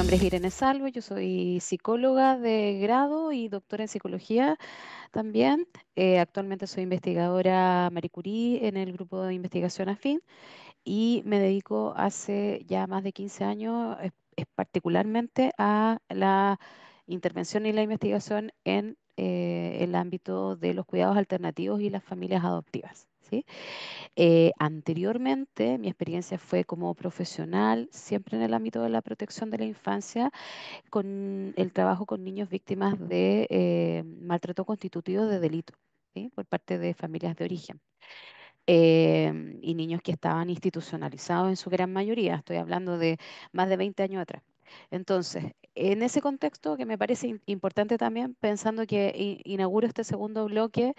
nombre es Irene Salvo, yo soy psicóloga de grado y doctora en psicología también. Actualmente soy investigadora Marie Curie en el grupo de investigación AFIN y me dedico hace ya más de 15 años particularmente a la intervención y la investigación en el ámbito de los cuidados alternativos y las familias adoptivas. ¿Sí? Anteriormente, mi experiencia fue como profesional, siempre en el ámbito de la protección de la infancia, con el trabajo con niños víctimas de maltrato constitutivo de delito, ¿sí? Por parte de familias de origen y niños que estaban institucionalizados en su gran mayoría. Estoy hablando de más de 20 años atrás. Entonces, en ese contexto que me parece importante también, pensando que inauguro este segundo bloque,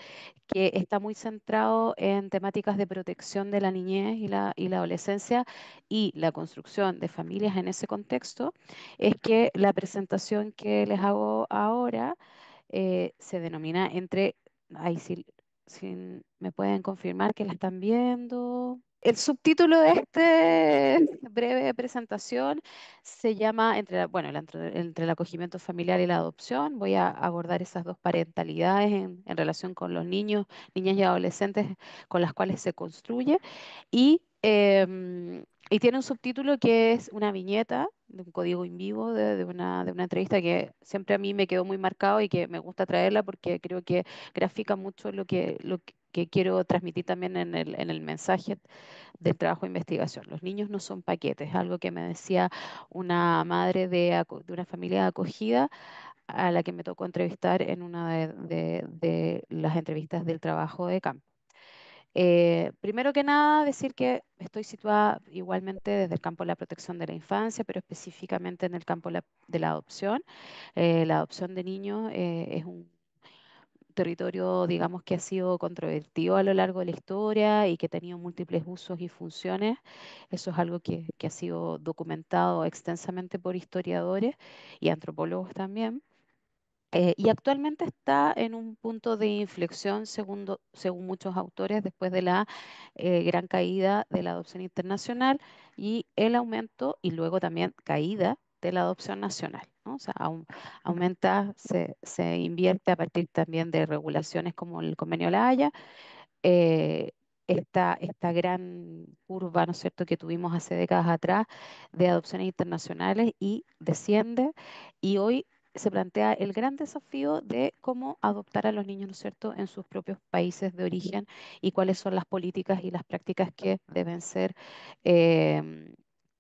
que está muy centrado en temáticas de protección de la niñez y la adolescencia y la construcción de familias en ese contexto, es que la presentación que les hago ahora se denomina entre, ahí sí, si me pueden confirmar que la están viendo. El subtítulo de esta breve presentación se llama entre el acogimiento familiar y la adopción. Voy a abordar esas dos parentalidades en relación con los niños, niñas y adolescentes con las cuales se construye. Y tiene un subtítulo que es una viñeta de un código in vivo de una entrevista que siempre a mí me quedó muy marcado y que me gusta traerla porque creo que grafica mucho lo que quiero transmitir también en el mensaje del trabajo de investigación. Los niños no son paquetes, algo que me decía una madre de una familia de acogida a la que me tocó entrevistar en una de las entrevistas del trabajo de campo. Primero que nada, decir que estoy situada igualmente desde el campo de la protección de la infancia, pero específicamente en el campo de la adopción. La adopción de niños es un territorio, digamos, que ha sido controvertido a lo largo de la historia y que ha tenido múltiples usos y funciones. Eso es algo que ha sido documentado extensamente por historiadores y antropólogos también. Y actualmente está en un punto de inflexión, según muchos autores, después de la gran caída de la adopción internacional y el aumento y luego también caída de la adopción nacional, ¿no? O sea, aumenta, se invierte a partir también de regulaciones como el Convenio de La Haya, eh, esta gran curva, ¿no es cierto?, que tuvimos hace décadas atrás de adopciones internacionales y desciende, y hoy se plantea el gran desafío de cómo adoptar a los niños, ¿no es cierto?, en sus propios países de origen y cuáles son las políticas y las prácticas que deben ser eh,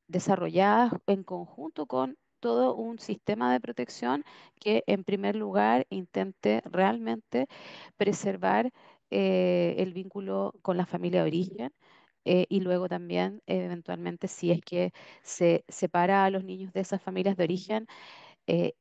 desarrolladas en conjunto con todo un sistema de protección que en primer lugar intente realmente preservar el vínculo con la familia de origen. Y luego también, eventualmente, si es que se separa a los niños de esas familias de origen, eh,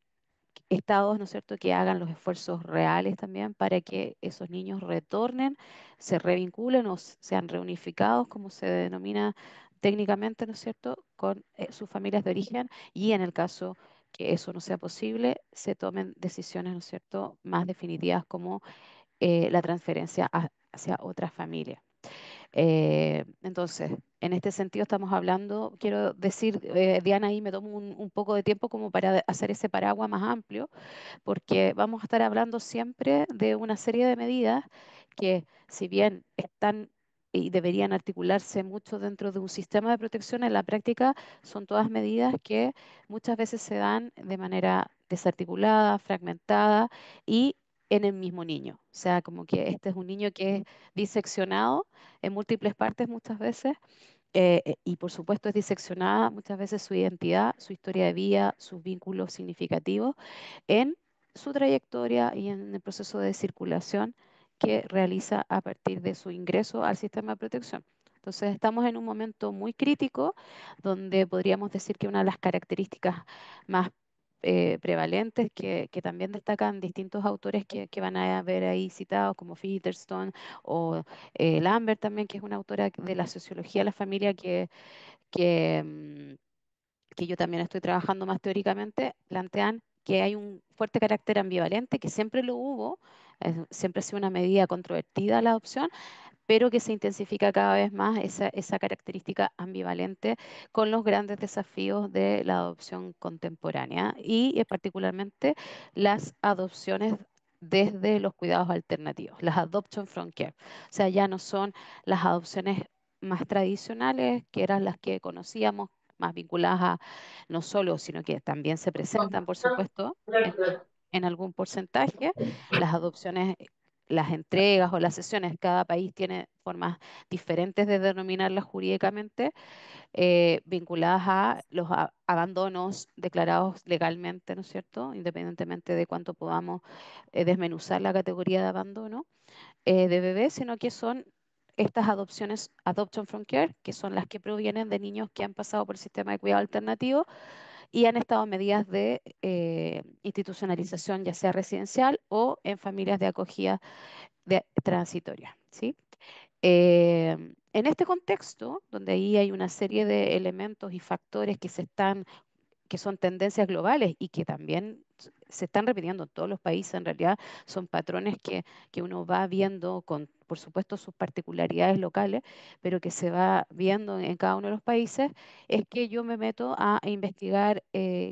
estados, ¿no es cierto?, que hagan los esfuerzos reales también para que esos niños retornen, se revinculen o sean reunificados, como se denomina técnicamente, ¿no es cierto?, con sus familias de origen y en el caso que eso no sea posible, se tomen decisiones, ¿no es cierto?, más definitivas como la transferencia hacia otra familia. Entonces, en este sentido estamos hablando, quiero decir, Diana, ahí me tomo un poco de tiempo como para hacer ese paraguas más amplio, porque vamos a estar hablando siempre de una serie de medidas que, si bien están y deberían articularse mucho dentro de un sistema de protección, en la práctica son todas medidas que muchas veces se dan de manera desarticulada, fragmentada y en el mismo niño. O sea, como que este es un niño que es diseccionado en múltiples partes muchas veces y por supuesto es diseccionada muchas veces su identidad, su historia de vida, sus vínculos significativos en su trayectoria y en el proceso de circulación que realiza a partir de su ingreso al sistema de protección. Entonces estamos en un momento muy crítico donde podríamos decir que una de las características más prevalentes que también destacan distintos autores que van a ver ahí citados como Featherstone o Lambert también, que es una autora de la sociología de la familia que, mm, que yo también estoy trabajando más teóricamente, plantean que hay un fuerte carácter ambivalente, que siempre lo hubo, siempre ha sido una medida controvertida la adopción, pero que se intensifica cada vez más esa característica ambivalente con los grandes desafíos de la adopción contemporánea y particularmente las adopciones desde los cuidados alternativos, las adoption from care. O sea, ya no son las adopciones más tradicionales, que eran las que conocíamos, más vinculadas a no solo, sino que también se presentan, por supuesto, en algún porcentaje. Las adopciones, las entregas o las sesiones, cada país tiene formas diferentes de denominarlas jurídicamente, vinculadas a los abandonos declarados legalmente, ¿no es cierto? Independientemente de cuánto podamos desmenuzar la categoría de abandono de bebés, sino que son estas adopciones, adoption from care, que son las que provienen de niños que han pasado por el sistema de cuidado alternativo y han estado en medidas de institucionalización, ya sea residencial o en familias de acogida transitoria, ¿sí? En este contexto, donde ahí hay una serie de elementos y factores que son tendencias globales y que también se están repitiendo en todos los países, en realidad son patrones que uno va viendo con, por supuesto, sus particularidades locales, pero que se va viendo en cada uno de los países, es que yo me meto a investigar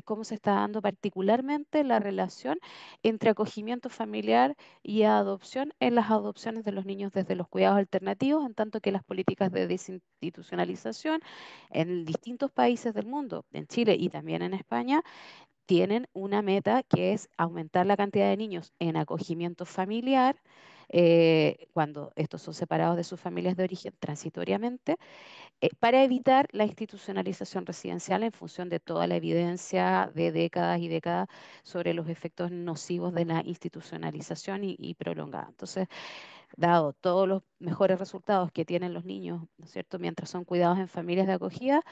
cómo se está dando particularmente la relación entre acogimiento familiar y adopción en las adopciones de los niños desde los cuidados alternativos, en tanto que las políticas de desinstitucionalización en distintos países del mundo, en Chile y también en España, tienen una meta que es aumentar la cantidad de niños en acogimiento familiar, cuando estos son separados de sus familias de origen transitoriamente, para evitar la institucionalización residencial en función de toda la evidencia de décadas y décadas sobre los efectos nocivos de la institucionalización y prolongada. Entonces, dado todos los mejores resultados que tienen los niños, ¿no es cierto?, mientras son cuidados en familias de acogida,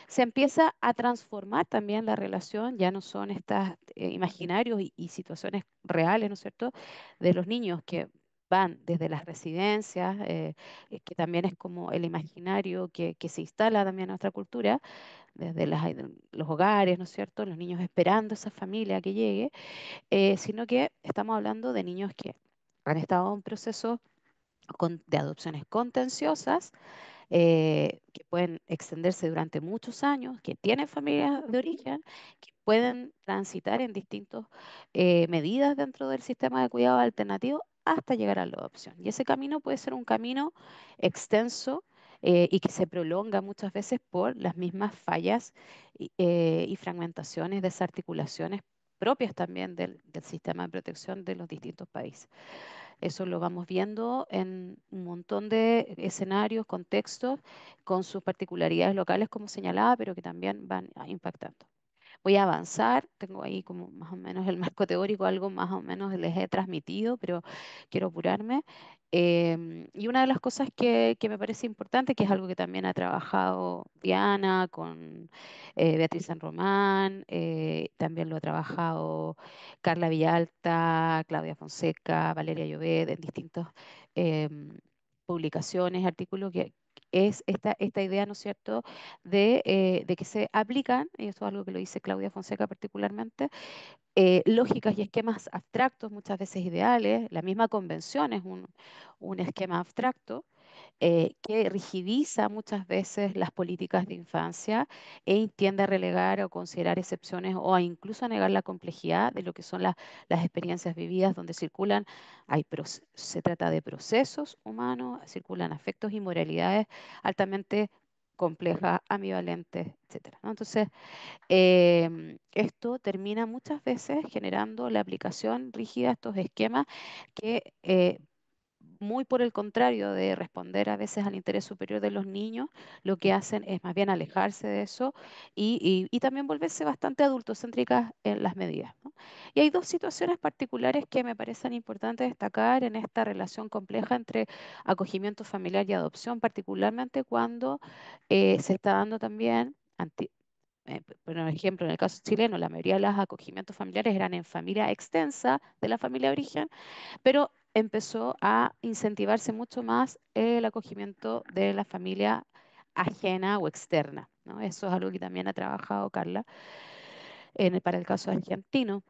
se empieza a transformar también la relación, ya no son estas imaginarios y situaciones reales, ¿no es cierto?, de los niños que van desde las residencias, que también es como el imaginario que se instala también en nuestra cultura, desde los hogares, ¿no es cierto?, los niños esperando esa familia que llegue, sino que estamos hablando de niños que han estado en un proceso de adopciones contenciosas que pueden extenderse durante muchos años, que tienen familias de origen, que pueden transitar en distintas medidas dentro del sistema de cuidado alternativo hasta llegar a la adopción. Y ese camino puede ser un camino extenso y que se prolonga muchas veces por las mismas fallas y fragmentaciones, desarticulaciones propias también del sistema de protección de los distintos países. Eso lo vamos viendo en un montón de escenarios, contextos, con sus particularidades locales, como señalaba, pero que también van impactando. Voy a avanzar, tengo ahí como más o menos el marco teórico, algo más o menos les he transmitido, pero quiero apurarme. Y una de las cosas que me parece importante, que es algo que también ha trabajado Diana con Beatriz San Román, también lo ha trabajado Carla Villalta, Claudia Fonseca, Valeria Llobet, en distintas publicaciones, artículos, que es esta idea, ¿no es cierto?, de que se aplican, y esto es algo que lo dice Claudia Fonseca particularmente, lógicas y esquemas abstractos, muchas veces ideales. La misma convención es un esquema abstracto que rigidiza muchas veces las políticas de infancia e tiende a relegar o considerar excepciones o a incluso a negar la complejidad de lo que son las experiencias vividas donde circulan, se trata de procesos humanos, circulan afectos y moralidades altamente complejas, ambivalentes, etcétera, ¿no? Entonces, esto termina muchas veces generando la aplicación rígida de estos esquemas que muy por el contrario de responder a veces al interés superior de los niños, lo que hacen es más bien alejarse de eso y también volverse bastante adultocéntricas en las medidas, ¿no? Y hay dos situaciones particulares que me parecen importantes destacar en esta relación compleja entre acogimiento familiar y adopción, particularmente cuando se está dando también por ejemplo, en el caso chileno, la mayoría de los acogimientos familiares eran en familia extensa de la familia de origen, pero empezó a incentivarse mucho más el acogimiento de la familia ajena o externa, ¿no? Eso es algo que también ha trabajado Carla para el caso argentino.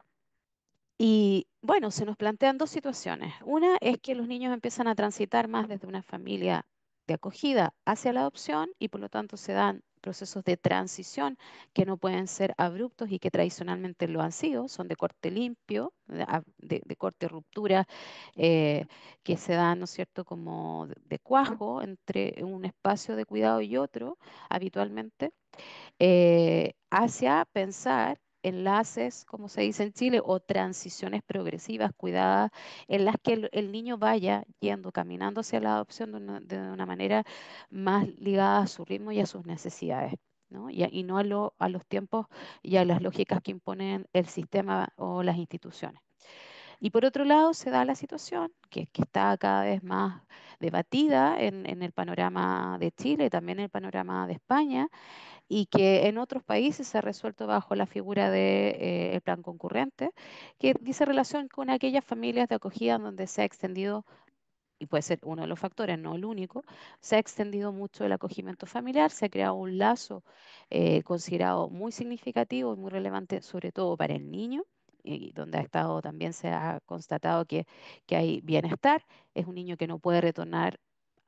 Y bueno, se nos plantean dos situaciones. Una es que los niños empiezan a transitar más desde una familia de acogida hacia la adopción y por lo tanto se dan procesos de transición que no pueden ser abruptos y que tradicionalmente lo han sido, son de corte limpio, de corte ruptura, que se dan, ¿no es cierto?, como de cuajo entre un espacio de cuidado y otro, habitualmente hacia pensar enlaces, como se dice en Chile, o transiciones progresivas, cuidadas, en las que el niño vaya yendo, caminando hacia la adopción de una manera más ligada a su ritmo y a sus necesidades. ¿No? Y no a los tiempos y a las lógicas que imponen el sistema o las instituciones. Y por otro lado, se da la situación que está cada vez más debatida en el panorama de Chile, también en el panorama de España, y que en otros países se ha resuelto bajo la figura de el plan concurrente, que dice relación con aquellas familias de acogida donde se ha extendido, y puede ser uno de los factores, no el único, se ha extendido mucho el acogimiento familiar, se ha creado un lazo considerado muy significativo y muy relevante, sobre todo para el niño, y donde ha estado también se ha constatado que hay bienestar, es un niño que no puede retornar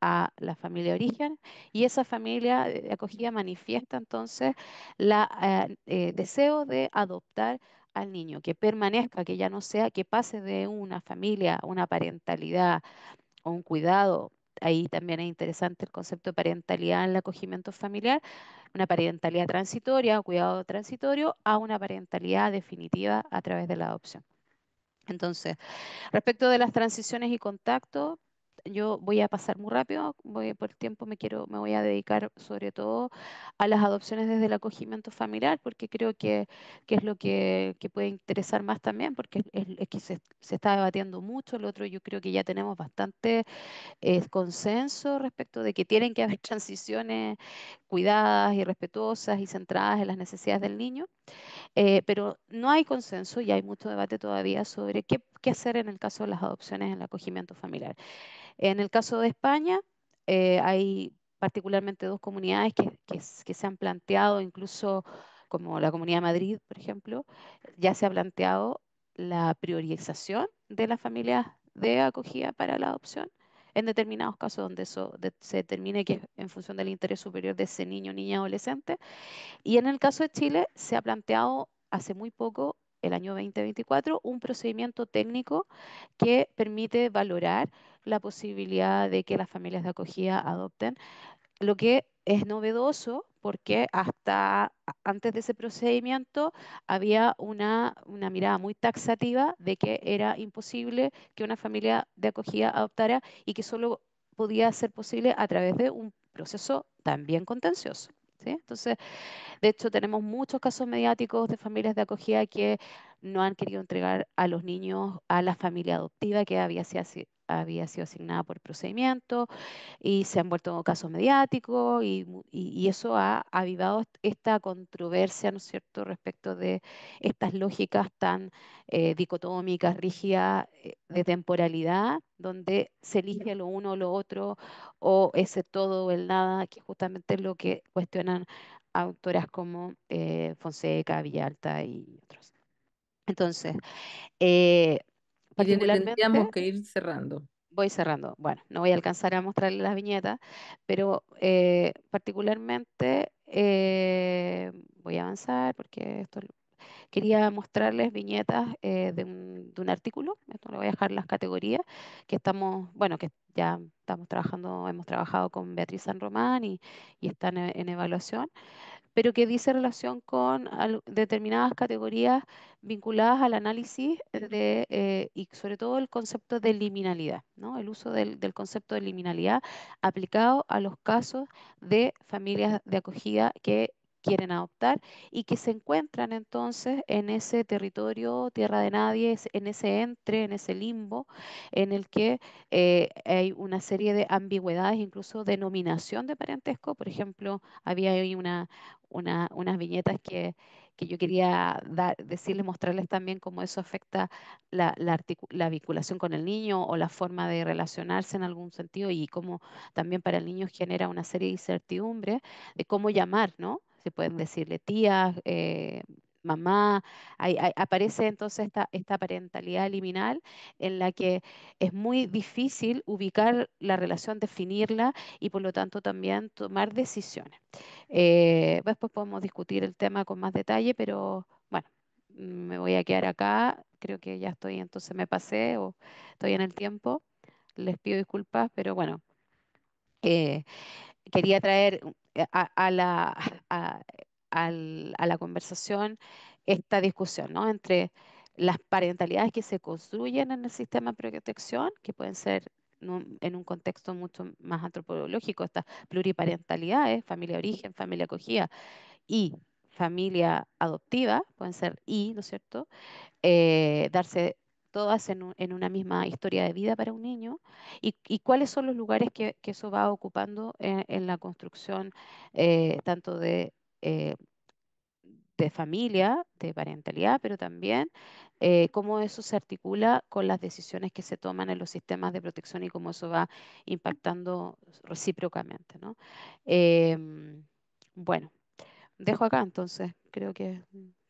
a la familia de origen y esa familia de acogida manifiesta entonces la deseo de adoptar al niño, que permanezca, que ya no sea, que pase de una familia, una parentalidad o un cuidado. Ahí también es interesante el concepto de parentalidad en el acogimiento familiar, una parentalidad transitoria o cuidado transitorio a una parentalidad definitiva a través de la adopción. Entonces, respecto de las transiciones y contactos, yo voy a pasar muy rápido, por el tiempo me voy a dedicar sobre todo a las adopciones desde el acogimiento familiar, porque creo que es lo que puede interesar más también, porque es que se está debatiendo mucho. Lo otro, yo creo que ya tenemos bastante consenso respecto de que tienen que haber transiciones cuidadas y respetuosas y centradas en las necesidades del niño. Pero no hay consenso y hay mucho debate todavía sobre qué hacer en el caso de las adopciones en el acogimiento familiar. En el caso de España, hay particularmente dos comunidades que se han planteado, incluso como la Comunidad de Madrid, por ejemplo, ya se ha planteado la priorización de las familias de acogida para la adopción en determinados casos donde se determine que es en función del interés superior de ese niño, niña, adolescente. Y en el caso de Chile se ha planteado hace muy poco, el año 2024, un procedimiento técnico que permite valorar la posibilidad de que las familias de acogida adopten, lo que es novedoso porque hasta antes de ese procedimiento había una mirada muy taxativa de que era imposible que una familia de acogida adoptara y que solo podía ser posible a través de un proceso también contencioso. ¿Sí? Entonces, de hecho, tenemos muchos casos mediáticos de familias de acogida que no han querido entregar a los niños a la familia adoptiva que había sido asignada por procedimiento y se han vuelto casos mediáticos y eso ha avivado esta controversia, ¿no es cierto?, respecto de estas lógicas tan dicotómicas, rígidas, de temporalidad, donde se elige lo uno o lo otro, o ese todo o el nada, que justamente es lo que cuestionan autoras como Fonseca, Villalta y otros. Entonces, eh, Irene, particularmente tendríamos que ir cerrando. voy cerrando. Bueno, no voy a alcanzar a mostrarle las viñetas, pero particularmente voy a avanzar porque quería mostrarles viñetas de un artículo. Esto le voy a dejar las categorías que estamos, bueno, que ya estamos trabajando, hemos trabajado con Beatriz San Román y están en evaluación, pero que dice relación con determinadas categorías vinculadas al análisis y sobre todo el concepto de liminalidad, ¿no? El uso del concepto de liminalidad aplicado a los casos de familias de acogida que quieren adoptar y que se encuentran entonces en ese territorio, tierra de nadie, en ese en ese limbo, en el que hay una serie de ambigüedades, incluso denominación de parentesco. Por ejemplo, había ahí unas viñetas que yo quería decirles, mostrarles también cómo eso afecta la vinculación con el niño o la forma de relacionarse en algún sentido y cómo también para el niño genera una serie de incertidumbres de cómo llamar, ¿no? Se pueden decirle tías, mamá, aparece entonces esta parentalidad liminal en la que es muy difícil ubicar la relación, definirla y por lo tanto también tomar decisiones. Después podemos discutir el tema con más detalle, pero bueno, me voy a quedar acá. Creo que ya estoy, entonces me pasé o estoy en el tiempo. Les pido disculpas, pero bueno, eh, quería traer a, a la conversación esta discusión, ¿no? Entre las parentalidades que se construyen en el sistema de protección, que pueden ser en un contexto mucho más antropológico, estas pluriparentalidades, familia de origen, familia acogida y familia adoptiva, pueden ser ¿no es cierto? Darse todas en una misma historia de vida para un niño y cuáles son los lugares que eso va ocupando en la construcción tanto eh, de familia, de parentalidad, pero también cómo eso se articula con las decisiones que se toman en los sistemas de protección y cómo eso va impactando recíprocamente, ¿no? Bueno, dejo acá entonces, creo que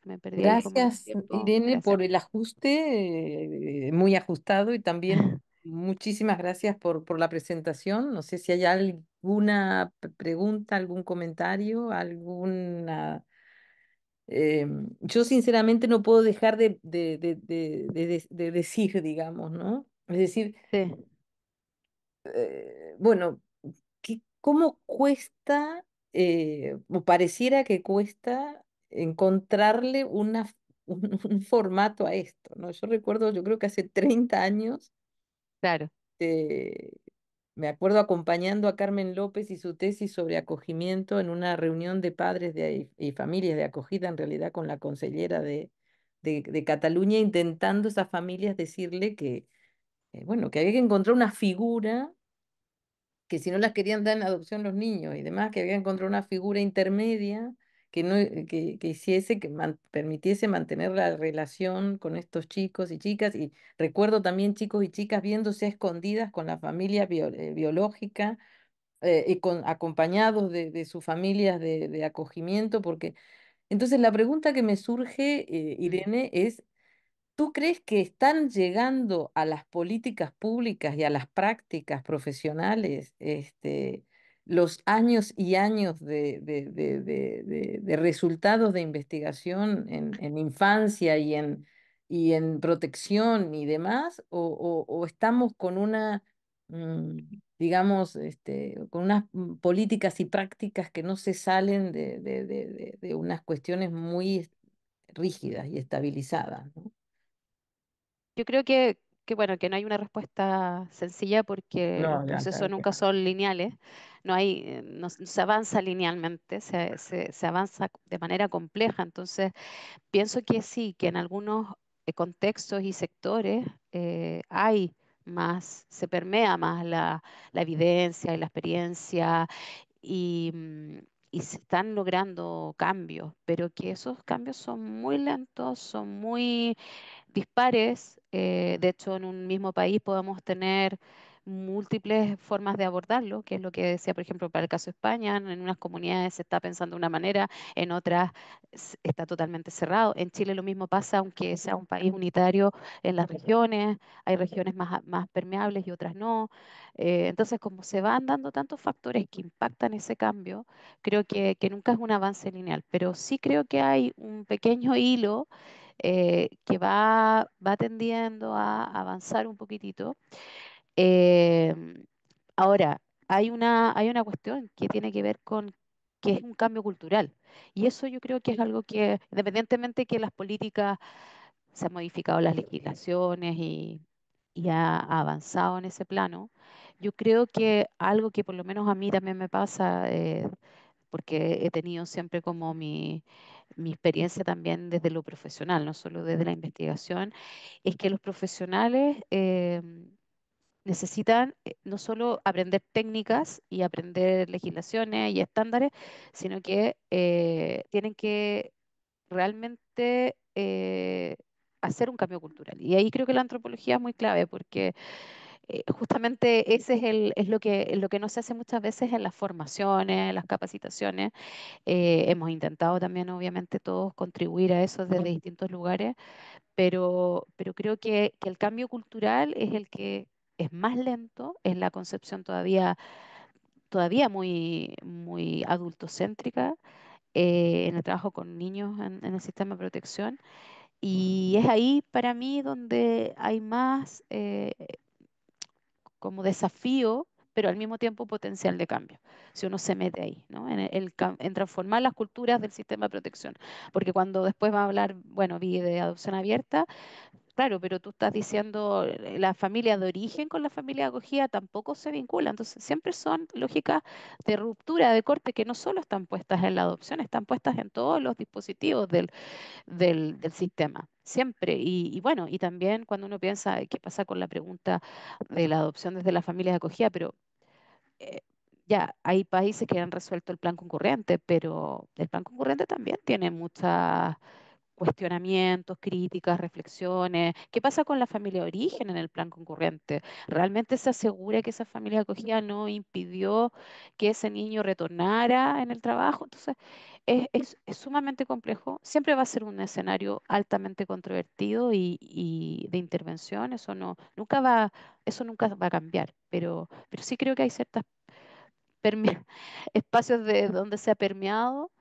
me perdí ahí como en el Gracias, tiempo. Irene, Gracias. por el ajuste, muy ajustado y también muchísimas gracias por la presentación. No sé si hay alguna pregunta, algún comentario, alguna... yo sinceramente no puedo dejar de decir, digamos, ¿no? Es decir, Sí. bueno, ¿cómo cuesta, o pareciera que cuesta encontrarle un formato a esto, ¿no? Yo recuerdo, yo creo que hace 30 años, Claro. eh, me acuerdo acompañando a Carmen López y su tesis sobre acogimiento en una reunión de padres y familias de acogida, en realidad con la consellera de Cataluña, intentando a esas familias decirle que, bueno, que había que encontrar una figura que si no las querían dar en adopción los niños y demás, que había que encontrar una figura intermedia que no, que hiciese, permitiese mantener la relación con estos chicos y chicas. Y recuerdo también chicos y chicas viéndose a escondidas con la familia biológica, y acompañados de sus familias de acogimiento, porque entonces la pregunta que me surge, Mm. Irene, es: ¿tú crees que están llegando a las políticas públicas y a las prácticas profesionales, los años y años de resultados de investigación en infancia y en protección y demás? ¿O estamos con mm, digamos, con unas políticas y prácticas que no se salen de unas cuestiones muy rígidas y estabilizadas, ¿no? Yo creo bueno, que no hay una respuesta sencilla porque los No, ya, procesos claro que nunca no. son lineales, no se avanza linealmente, se avanza de manera compleja. Entonces, pienso que sí, que en algunos contextos y sectores hay más, se permea más la evidencia y la experiencia y se están logrando cambios, pero que esos cambios son muy lentos, son muy dispares. De hecho, en un mismo país podemos tener múltiples formas de abordarlo, que es lo que decía, por ejemplo, para el caso de España. En unas comunidades se está pensando de una manera, en otras está totalmente cerrado. En Chile lo mismo pasa, aunque sea un país unitario en las regiones, hay regiones más permeables y otras no. Entonces, como se van dando tantos factores que impactan ese cambio, creo que nunca es un avance lineal, pero sí creo que hay un pequeño hilo que va tendiendo a avanzar un poquitito. Em, Ahora, hay una cuestión que tiene que ver con que es un cambio cultural. Y eso yo creo que es algo que, independientemente que las políticas se han modificado las legislaciones y ha avanzado en ese plano, yo creo que algo que por lo menos a mí también me pasa, porque he tenido siempre como mi experiencia también desde lo profesional, no solo desde la investigación, es que los profesionales necesitan no solo aprender técnicas y aprender legislaciones y estándares, sino que tienen que realmente hacer un cambio cultural. Y ahí creo que la antropología es muy clave porque justamente ese es lo que no se hace muchas veces en las formaciones, en las capacitaciones. Hemos intentado también, obviamente, todos contribuir a eso desde distintos lugares, pero creo que el cambio cultural es el que es más lento, es la concepción todavía muy, muy adultocéntrica en el trabajo con niños en el sistema de protección. Y es ahí para mí donde hay más como desafío, pero al mismo tiempo potencial de cambio, si uno se mete ahí, ¿no? En transformar las culturas del sistema de protección. Porque cuando después va a hablar, bueno, vi de adopción abierta, claro, pero tú estás diciendo la familia de origen con la familia de acogida tampoco se vincula. Entonces, siempre son lógicas de ruptura, de corte, que no solo están puestas en la adopción, están puestas en todos los dispositivos del sistema. Siempre. Y bueno, y también cuando uno piensa qué pasa con la pregunta de la adopción desde la familia de acogida, pero eh, ya hay países que han resuelto el plan concurrente, pero el plan concurrente también tiene muchas cuestionamientos, críticas, reflexiones. ¿Qué pasa con la familia de origen en el plan concurrente? ¿Realmente se asegura que esa familia de acogida no impidió que ese niño retornara en el trabajo? Entonces, es sumamente complejo. Siempre va a ser un escenario altamente controvertido y de intervención. Eso nunca va a cambiar. Pero sí creo que hay ciertas espacios de donde se ha permeado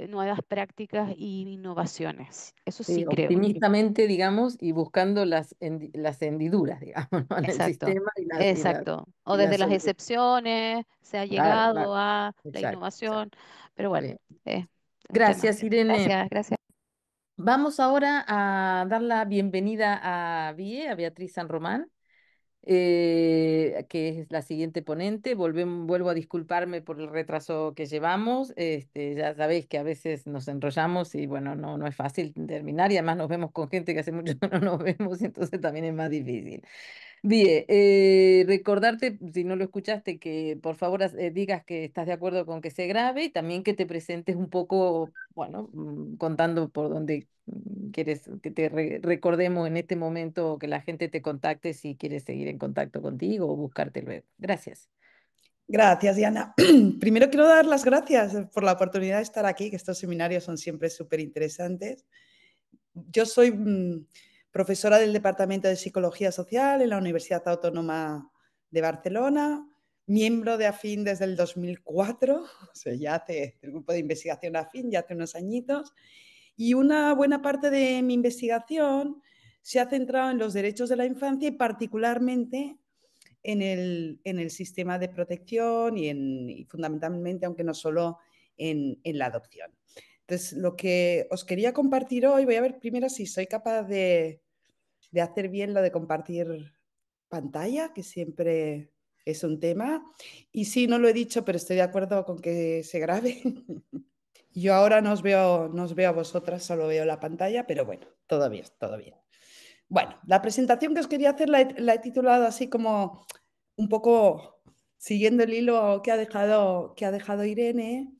nuevas prácticas y innovaciones. Eso sí creo. Optimistamente, digamos, y buscando las hendiduras, digamos, ¿no? En el Exacto, sistema exacto. O y desde las las soluciones. excepciones se ha Claro, claro, llegado a la exacto, exacto. innovación, pero Está bueno, bien. es un tema. Gracias, Irene. Gracias, gracias. Vamos ahora a dar la bienvenida a Beatriz San Román, que es la siguiente ponente. Vuelvo a disculparme por el retraso que llevamos. Ya sabéis que a veces nos enrollamos y bueno, no es fácil terminar y además nos vemos con gente que hace mucho que no nos vemos y entonces también es más difícil. Bien, recordarte, si no lo escuchaste, que por favor digas que estás de acuerdo con que se grabe y también que te presentes un poco, bueno, contando por dónde quieres que te recordemos en este momento o que la gente te contacte si quieres seguir en contacto contigo o buscarte luego. Gracias. Gracias, Diana. Primero quiero dar las gracias por la oportunidad de estar aquí, que estos seminarios son siempre súper interesantes. Yo soy profesora del Departamento de Psicología Social en la Universidad Autónoma de Barcelona, miembro de AFIN desde el 2004, o sea, ya hace el grupo de investigación AFIN, ya hace unos añitos, y una buena parte de mi investigación se ha centrado en los derechos de la infancia y particularmente en el sistema de protección y fundamentalmente, aunque no solo en la adopción. Entonces, lo que os quería compartir hoy, voy a ver primero si soy capaz de hacer bien lo de compartir pantalla, que siempre es un tema. Y sí, no lo he dicho, pero estoy de acuerdo con que se grabe. Yo ahora no os veo a vosotras, solo veo la pantalla, pero bueno, todo bien, todo bien. Bueno, la presentación que os quería hacer la he titulado así como un poco siguiendo el hilo que ha dejado Irene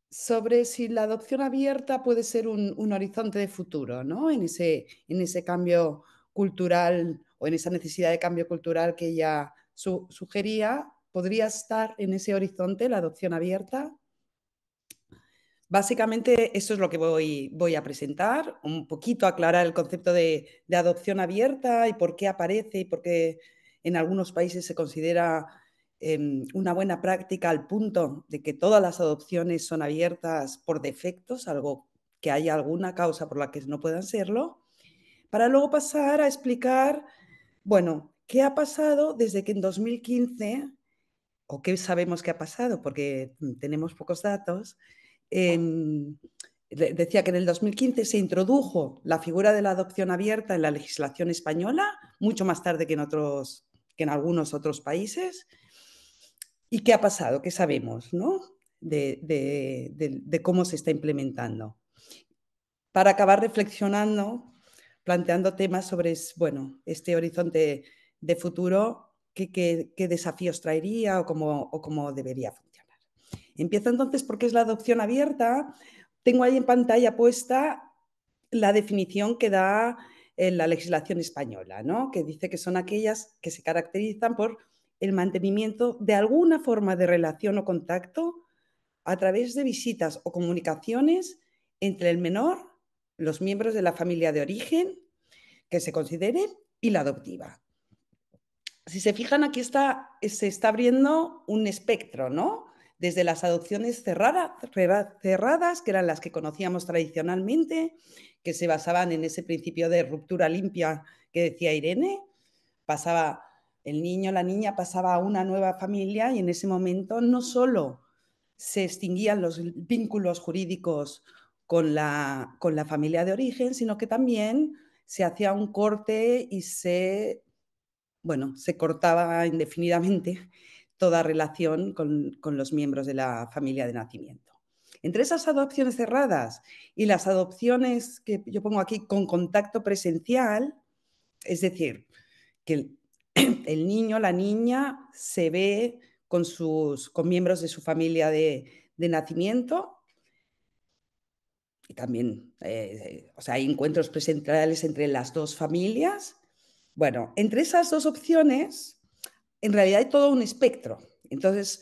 sobre si la adopción abierta puede ser un horizonte de futuro, ¿no? En ese cambio cultural o en esa necesidad de cambio cultural que ella sugería, ¿podría estar en ese horizonte la adopción abierta? Básicamente eso es lo que voy a presentar, un poquito aclarar el concepto de adopción abierta y por qué aparece y por qué en algunos países se considera una buena práctica al punto de que todas las adopciones son abiertas por defecto, salvo que haya alguna causa por la que no puedan serlo, para luego pasar a explicar, bueno, qué ha pasado desde que en 2015 o qué sabemos que ha pasado, porque tenemos pocos datos, decía que en el 2015 se introdujo la figura de la adopción abierta en la legislación española, mucho más tarde que en algunos otros países. ¿Y qué ha pasado? ¿Qué sabemos, ¿no? De cómo se está implementando. Para acabar reflexionando, planteando temas sobre, bueno, este horizonte de futuro, qué desafíos traería o cómo debería funcionar. Empiezo entonces porque es la adopción abierta. Tengo ahí en pantalla puesta la definición que da en la legislación española, ¿no? Que dice que son aquellas que se caracterizan por el mantenimiento de alguna forma de relación o contacto a través de visitas o comunicaciones entre el menor, los miembros de la familia de origen que se consideren y la adoptiva. Si se fijan, aquí se está abriendo un espectro, ¿no? Desde las adopciones cerradas, que eran las que conocíamos tradicionalmente, que se basaban en ese principio de ruptura limpia que decía Irene, pasaba el niño, la niña pasaba a una nueva familia y en ese momento no solo se extinguían los vínculos jurídicos con la familia de origen, sino que también se hacía un corte y se cortaba indefinidamente toda relación con los miembros de la familia de nacimiento. Entre esas adopciones cerradas y las adopciones que yo pongo aquí con contacto presencial, es decir, que el niño, la niña se ve con miembros de su familia de nacimiento y también hay encuentros presenciales entre las dos familias. Bueno, entre esas dos opciones, en realidad hay todo un espectro. Entonces,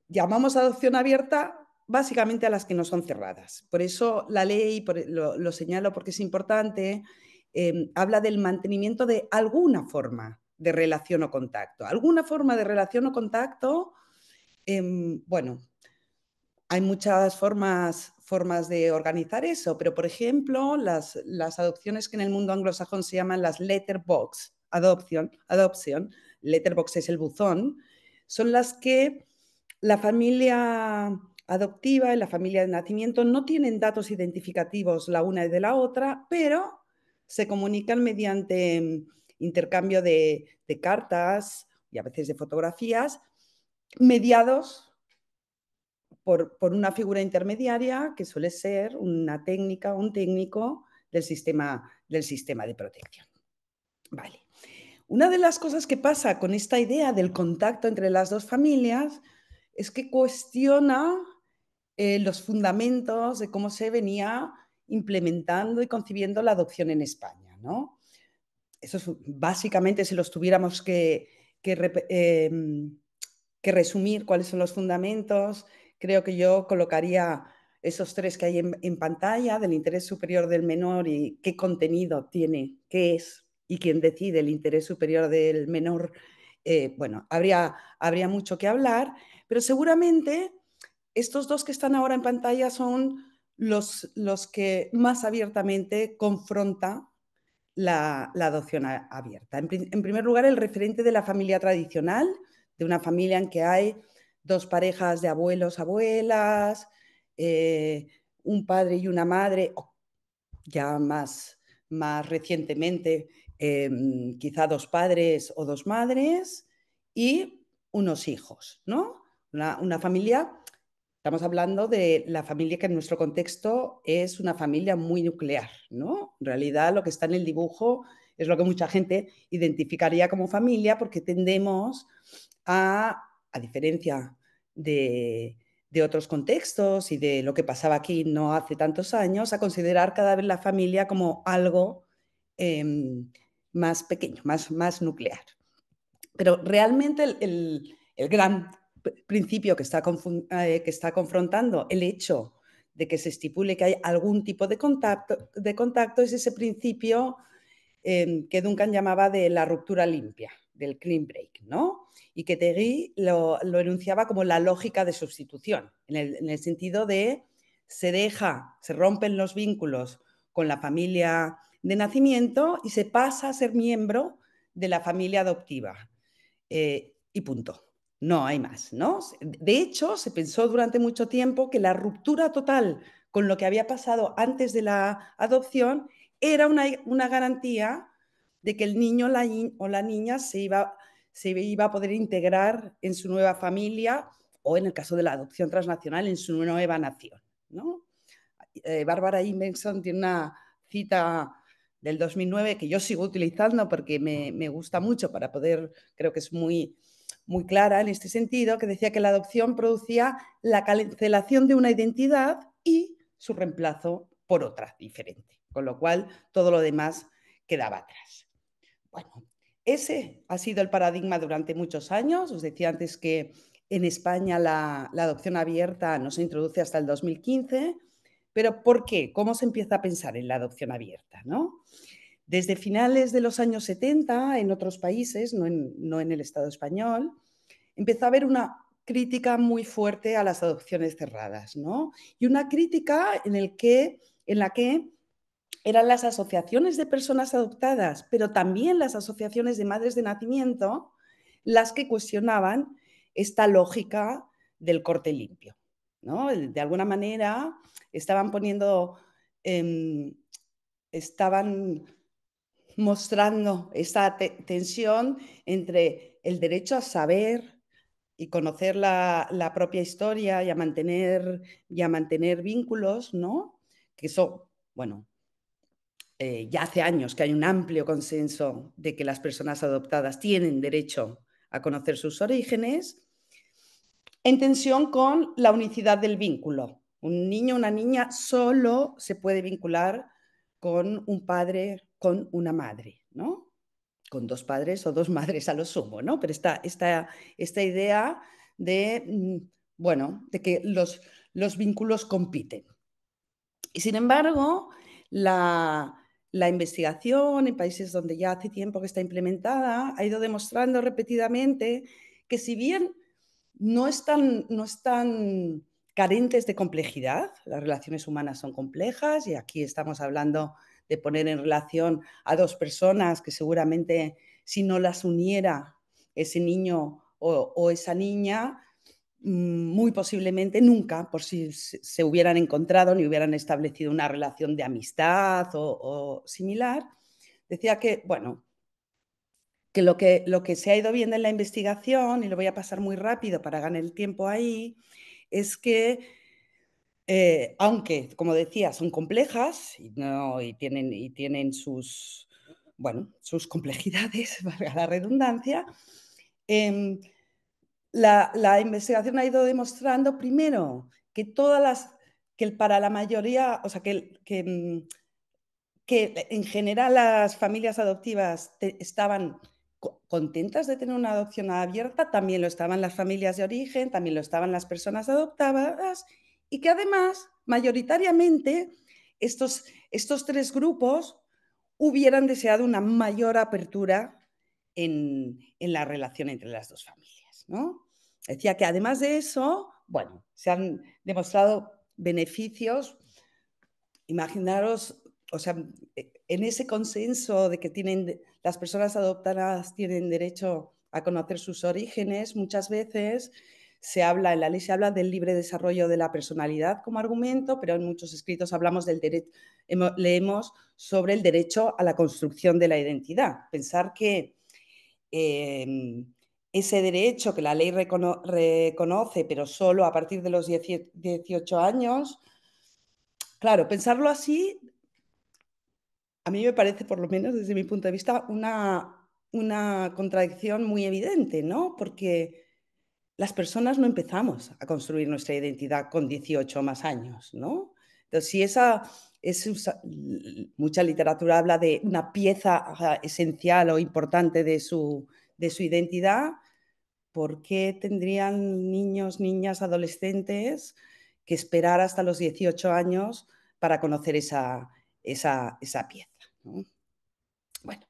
llamamos adopción abierta básicamente a las que no son cerradas. Por eso la ley, lo señalo porque es importante, habla del mantenimiento de alguna forma de relación o contacto. Alguna forma de relación o contacto, hay muchas formas de organizar eso, pero por ejemplo, las adopciones que en el mundo anglosajón se llaman las letterbox adoption, letterbox es el buzón, son las que la familia adoptiva y la familia de nacimiento no tienen datos identificativos la una de la otra, pero se comunican mediante intercambio de cartas y a veces de fotografías, mediados por una figura intermediaria que suele ser una técnica o un técnico del sistema de protección. Vale. Una de las cosas que pasa con esta idea del contacto entre las dos familias es que cuestiona los fundamentos de cómo se venía implementando y concibiendo la adopción en España, ¿no? Eso es, básicamente, si los tuviéramos que resumir cuáles son los fundamentos, creo que yo colocaría esos tres que hay en pantalla, del interés superior del menor y qué contenido tiene, qué es y quién decide el interés superior del menor. Habría mucho que hablar, pero seguramente estos dos que están ahora en pantalla son los que más abiertamente confronta la adopción abierta. En primer lugar, el referente de la familia tradicional, de una familia en que hay dos parejas de abuelos, abuelas, un padre y una madre, ya más recientemente, quizá dos padres o dos madres y unos hijos, ¿no? Una familia. Estamos hablando de la familia que en nuestro contexto es una familia muy nuclear, ¿no? En realidad lo que está en el dibujo es lo que mucha gente identificaría como familia porque tendemos a diferencia de otros contextos y de lo que pasaba aquí no hace tantos años, a considerar cada vez la familia como algo más pequeño, más nuclear. Pero realmente el gran principio que está confrontando el hecho de que se estipule que hay algún tipo de contacto es ese principio que Duncan llamaba de la ruptura limpia, del clean break, ¿no? Y que Tegui lo enunciaba como la lógica de sustitución, en el sentido de se rompen los vínculos con la familia de nacimiento y se pasa a ser miembro de la familia adoptiva. Y punto. No hay más, ¿no? De hecho, se pensó durante mucho tiempo que la ruptura total con lo que había pasado antes de la adopción era una garantía de que el niño o la niña se iba a poder integrar en su nueva familia o, en el caso de la adopción transnacional, en su nueva nación, ¿no? Bárbara Invenson tiene una cita del 2009 que yo sigo utilizando porque me gusta mucho para poder, creo que es muy clara en este sentido, que decía que la adopción producía la cancelación de una identidad y su reemplazo por otra diferente, con lo cual todo lo demás quedaba atrás. Bueno, ese ha sido el paradigma durante muchos años. Os decía antes que en España la adopción abierta no se introduce hasta el 2015, pero ¿por qué? ¿Cómo se empieza a pensar en la adopción abierta, ¿no? Desde finales de los años 70, en otros países, no en el Estado español, empezó a haber una crítica muy fuerte a las adopciones cerradas, ¿no? Y una crítica en la que eran las asociaciones de personas adoptadas, pero también las asociaciones de madres de nacimiento, las que cuestionaban esta lógica del corte limpio, ¿no? De alguna manera estaban poniendo, estaban mostrando esa tensión entre el derecho a saber y conocer la propia historia y a mantener vínculos, ¿no? Que eso, bueno, ya hace años que hay un amplio consenso de que las personas adoptadas tienen derecho a conocer sus orígenes, en tensión con la unicidad del vínculo. Un niño o una niña solo se puede vincular con un padre, con una madre, ¿no? Con dos padres o dos madres a lo sumo, ¿no? Pero esta idea de, bueno, de que los vínculos compiten. Y sin embargo, la investigación en países donde ya hace tiempo que está implementada ha ido demostrando repetidamente que si bien no están carentes de complejidad, las relaciones humanas son complejas y aquí estamos hablando de poner en relación a dos personas que seguramente si no las uniera ese niño o esa niña, muy posiblemente nunca, por si se hubieran encontrado ni hubieran establecido una relación de amistad o similar, decía que, bueno, que lo que se ha ido viendo en la investigación, y lo voy a pasar muy rápido para ganar el tiempo ahí, es que, aunque, como decía, son complejas y tienen sus, bueno, sus complejidades, valga la redundancia, em, la investigación ha ido demostrando, primero, que para la mayoría, o sea, que en general las familias adoptivas estaban contentas de tener una adopción abierta, también lo estaban las familias de origen, también lo estaban las personas adoptadas, y que además, mayoritariamente, estos tres grupos hubieran deseado una mayor apertura en la relación entre las dos familias, ¿no? Decía que además de eso, bueno, se han demostrado beneficios. Imaginaros, o sea, en ese consenso de que las personas adoptadas tienen derecho a conocer sus orígenes, muchas veces en la ley se habla del libre desarrollo de la personalidad como argumento, pero en muchos escritos hablamos leemos sobre el derecho a la construcción de la identidad. Pensar que ese derecho que la ley reconoce, pero solo a partir de los 18 años, claro, pensarlo así, a mí me parece, por lo menos desde mi punto de vista, una contradicción muy evidente, ¿no? Porque las personas no empezamos a construir nuestra identidad con 18 o más años, ¿no? Entonces, si mucha literatura habla de una pieza esencial o importante de su identidad, ¿por qué tendrían niños, niñas, adolescentes que esperar hasta los 18 años para conocer esa pieza, ¿no? Bueno,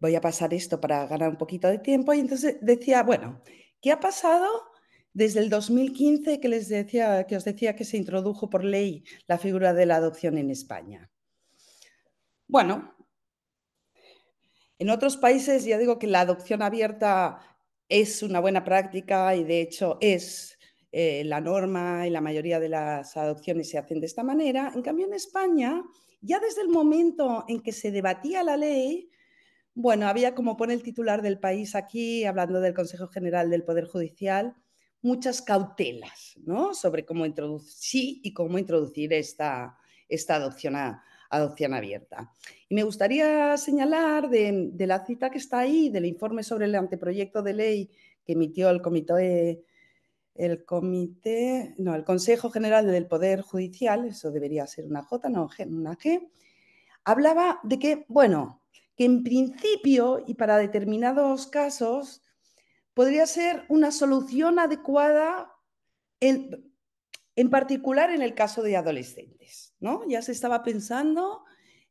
voy a pasar esto para ganar un poquito de tiempo. Y entonces decía, bueno, ¿qué ha pasado desde el 2015 que os decía que se introdujo por ley la figura de la adopción en España? Bueno, en otros países ya digo que la adopción abierta es una buena práctica y de hecho es la norma y la mayoría de las adopciones se hacen de esta manera. En cambio, en España, ya desde el momento en que se debatía la ley, bueno, había, como pone el titular del País aquí, hablando del Consejo General del Poder Judicial, muchas cautelas, ¿no? Sobre cómo introducir y cómo introducir esta adopción abierta. Y me gustaría señalar de la cita que está ahí, del informe sobre el anteproyecto de ley que emitió el Consejo General del Poder Judicial, eso debería ser una J, no una G, hablaba de que, bueno, que en principio y para determinados casos podría ser una solución adecuada en particular en el caso de adolescentes, ¿no? Ya se estaba pensando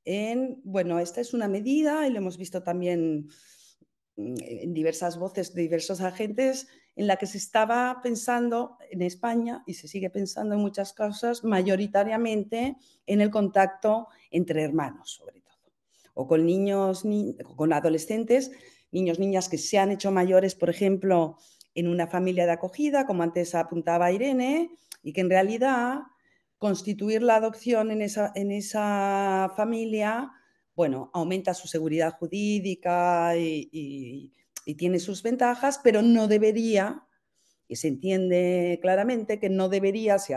en, bueno, esta es una medida y lo hemos visto también en diversas voces de diversos agentes, en la que se estaba pensando en España y se sigue pensando en muchas cosas, mayoritariamente en el contacto entre hermanos, sobre todo, o con niños, con adolescentes, niños, niñas que se han hecho mayores, por ejemplo, en una familia de acogida, como antes apuntaba Irene, y que en realidad constituir la adopción en esa familia, bueno, aumenta su seguridad jurídica y tiene sus ventajas, pero no debería, y se entiende claramente que no debería, si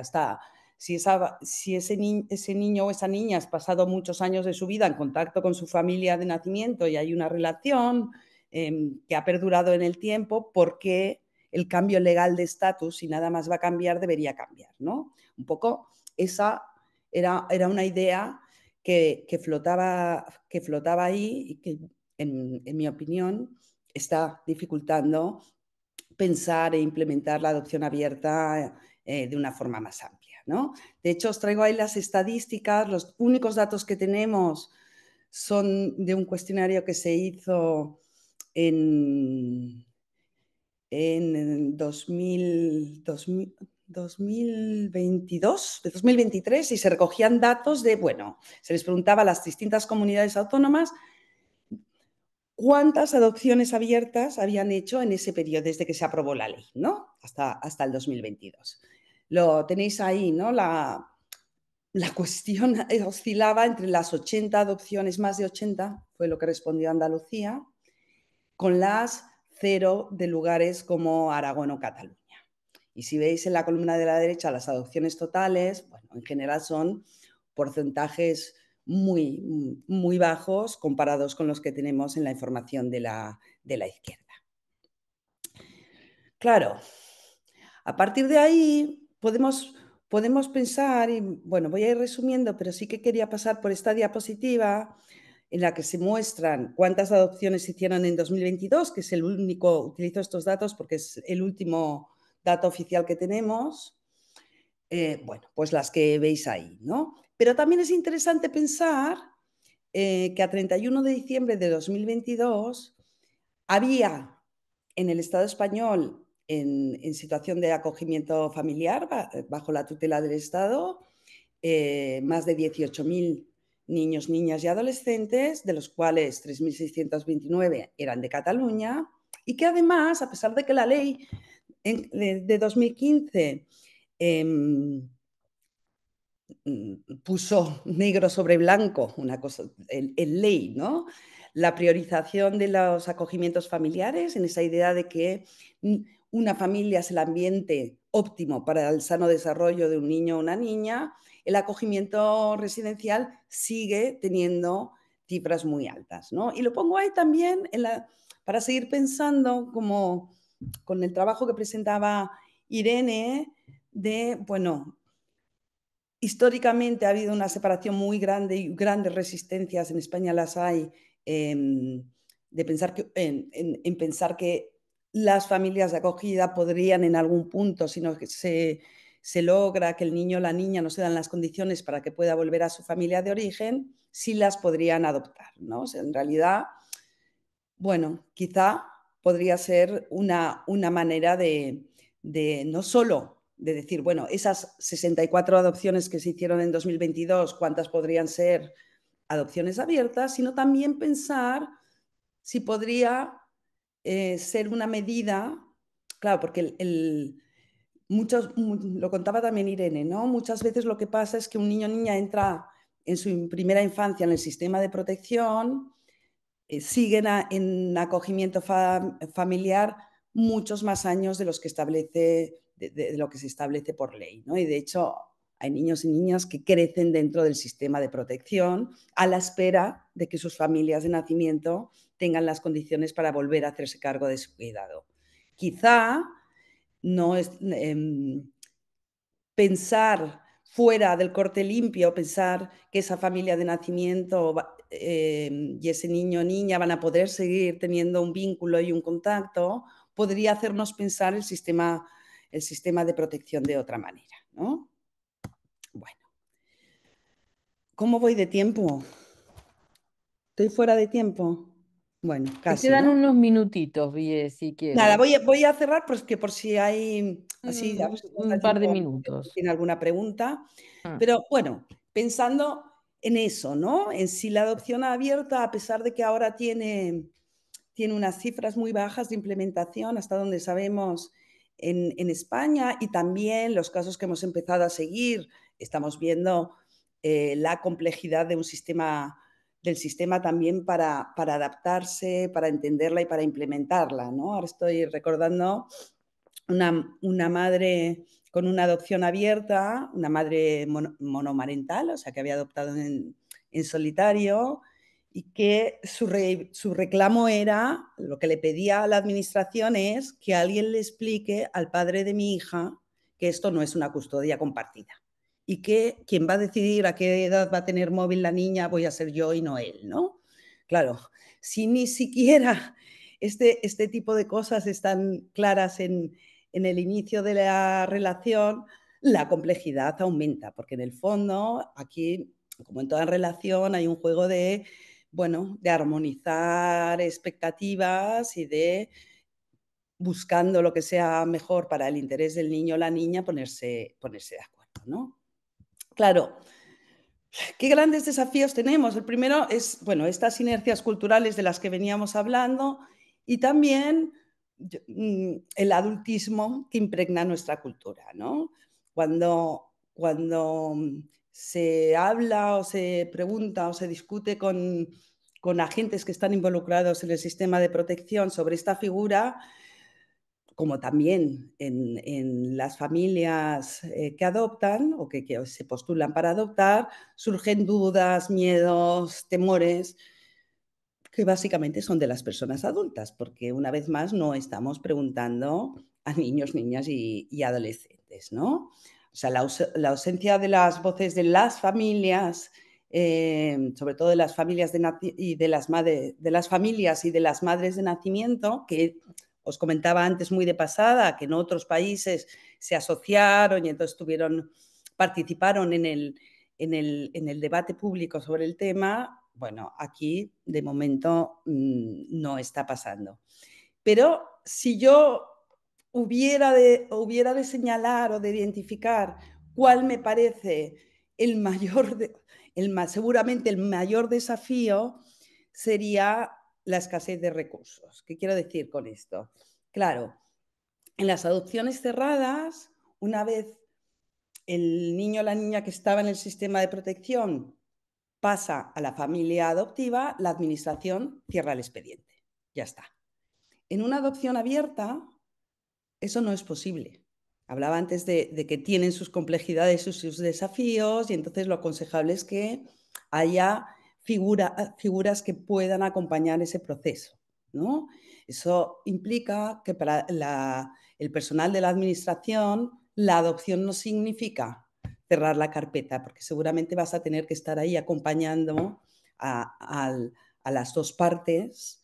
ese niño o esa niña ha pasado muchos años de su vida en contacto con su familia de nacimiento y hay una relación que ha perdurado en el tiempo, ¿por qué el cambio legal de estatus, si nada más va a cambiar, debería cambiar, ¿no? Un poco esa era una idea que flotaba ahí y que, en mi opinión, está dificultando pensar e implementar la adopción abierta de una forma más amplia, ¿no? De hecho, os traigo ahí las estadísticas. Los únicos datos que tenemos son de un cuestionario que se hizo en 2022, de 2023, y se recogían datos de, bueno, se les preguntaba a las distintas comunidades autónomas cuántas adopciones abiertas habían hecho en ese periodo, desde que se aprobó la ley, ¿no? Hasta el 2022. Lo tenéis ahí, ¿no? La cuestión oscilaba entre las 80 adopciones, más de 80, fue lo que respondió Andalucía, con las 0 de lugares como Aragón o Cataluña. Y si veis en la columna de la derecha las adopciones totales, bueno, en general son porcentajes muy, muy bajos comparados con los que tenemos en la información de la izquierda. Claro, a partir de ahí podemos pensar, y bueno, voy a ir resumiendo, pero sí que quería pasar por esta diapositiva en la que se muestran cuántas adopciones se hicieron en 2022, que es el único, utilizo estos datos porque es el último dato oficial que tenemos. Bueno, pues las que veis ahí, ¿no? Pero también es interesante pensar que a 31 de diciembre de 2022 había en el Estado español, en situación de acogimiento familiar, bajo la tutela del Estado, más de 18.000 niños, niñas y adolescentes, de los cuales 3.629 eran de Cataluña, y que además, a pesar de que la ley de 2015 puso negro sobre blanco una cosa en ley, ¿no? La priorización de los acogimientos familiares, en esa idea de que una familia es el ambiente óptimo para el sano desarrollo de un niño o una niña, el acogimiento residencial sigue teniendo cifras muy altas, ¿no? Y lo pongo ahí también para seguir pensando, como con el trabajo que presentaba Irene, de, bueno, históricamente ha habido una separación muy grande y grandes resistencias, en España las hay, de pensar en pensar que las familias de acogida podrían en algún punto, si no se logra que el niño o la niña no se dan las condiciones para que pueda volver a su familia de origen, sí las podrían adoptar, ¿no? O sea, en realidad, bueno, quizá podría ser una manera de no solo de decir, bueno, esas 64 adopciones que se hicieron en 2022, ¿cuántas podrían ser adopciones abiertas? Sino también pensar si podría ser una medida, claro, porque lo contaba también Irene, ¿no? Muchas veces lo que pasa es que un niño o niña entra en su primera infancia en el sistema de protección, siguen en acogimiento familiar muchos más años de los que de lo que se establece por ley, ¿no? Y de hecho hay niños y niñas que crecen dentro del sistema de protección a la espera de que sus familias de nacimiento tengan las condiciones para volver a hacerse cargo de su cuidado. Quizá no es pensar fuera del corte limpio, pensar que esa familia de nacimiento y ese niño o niña van a poder seguir teniendo un vínculo y un contacto, podría hacernos pensar el sistema de protección de otra manera, ¿no? Bueno, ¿cómo voy de tiempo? ¿Estoy fuera de tiempo? Bueno, Te casi, quedan ¿no? unos minutitos, Vie, si Nada, quieres. voy a cerrar pues que por si hay, así, a ver si nos da Un par de tiempo, si minutos. tiene alguna pregunta. Mm. Pero bueno, pensando en eso, ¿no? En si la adopción abierta, a pesar de que ahora tiene unas cifras muy bajas de implementación, hasta donde sabemos en España, y también los casos que hemos empezado a seguir, estamos viendo la complejidad de del sistema también para adaptarse, para entenderla y para implementarla, ¿no? Ahora estoy recordando una madre con una adopción abierta, una madre monomarental, o sea, que había adoptado en solitario, y que su reclamo era, lo que le pedía a la administración es que alguien le explique al padre de mi hija que esto no es una custodia compartida y que quien va a decidir a qué edad va a tener móvil la niña voy a ser yo y no él, ¿no? Claro, si ni siquiera este tipo de cosas están claras en el inicio de la relación, la complejidad aumenta, porque en el fondo aquí, como en toda relación, hay un juego de, bueno, de armonizar expectativas y de, buscando lo que sea mejor para el interés del niño o la niña, ponerse de acuerdo, ¿no? Claro, ¿qué grandes desafíos tenemos? El primero es, bueno, estas inercias culturales de las que veníamos hablando y también el adultismo que impregna nuestra cultura, ¿no? Cuando se habla o se pregunta o se discute con agentes que están involucrados en el sistema de protección sobre esta figura, como también en las familias que adoptan o que se postulan para adoptar, surgen dudas, miedos, temores, que básicamente son de las personas adultas, porque una vez más no estamos preguntando a niños, niñas y adolescentes, ¿no? O sea, la ausencia de las voces de las familias, sobre todo de las familias y de las familias y de las madres de nacimiento, que os comentaba antes muy de pasada, que en otros países se asociaron y entonces participaron en el debate público sobre el tema. Bueno, aquí de momento no está pasando. Pero si yo hubiera de señalar o de identificar cuál me parece seguramente el mayor desafío, sería la escasez de recursos. ¿Qué quiero decir con esto? Claro, en las adopciones cerradas, una vez el niño o la niña que estaba en el sistema de protección pasa a la familia adoptiva, la administración cierra el expediente. Ya está. En una adopción abierta, eso no es posible. Hablaba antes de que tienen sus complejidades, sus desafíos, y entonces lo aconsejable es que haya figuras que puedan acompañar ese proceso, ¿no? Eso implica que para el personal de la administración, la adopción no significa cerrar la carpeta, porque seguramente vas a tener que estar ahí acompañando a las dos partes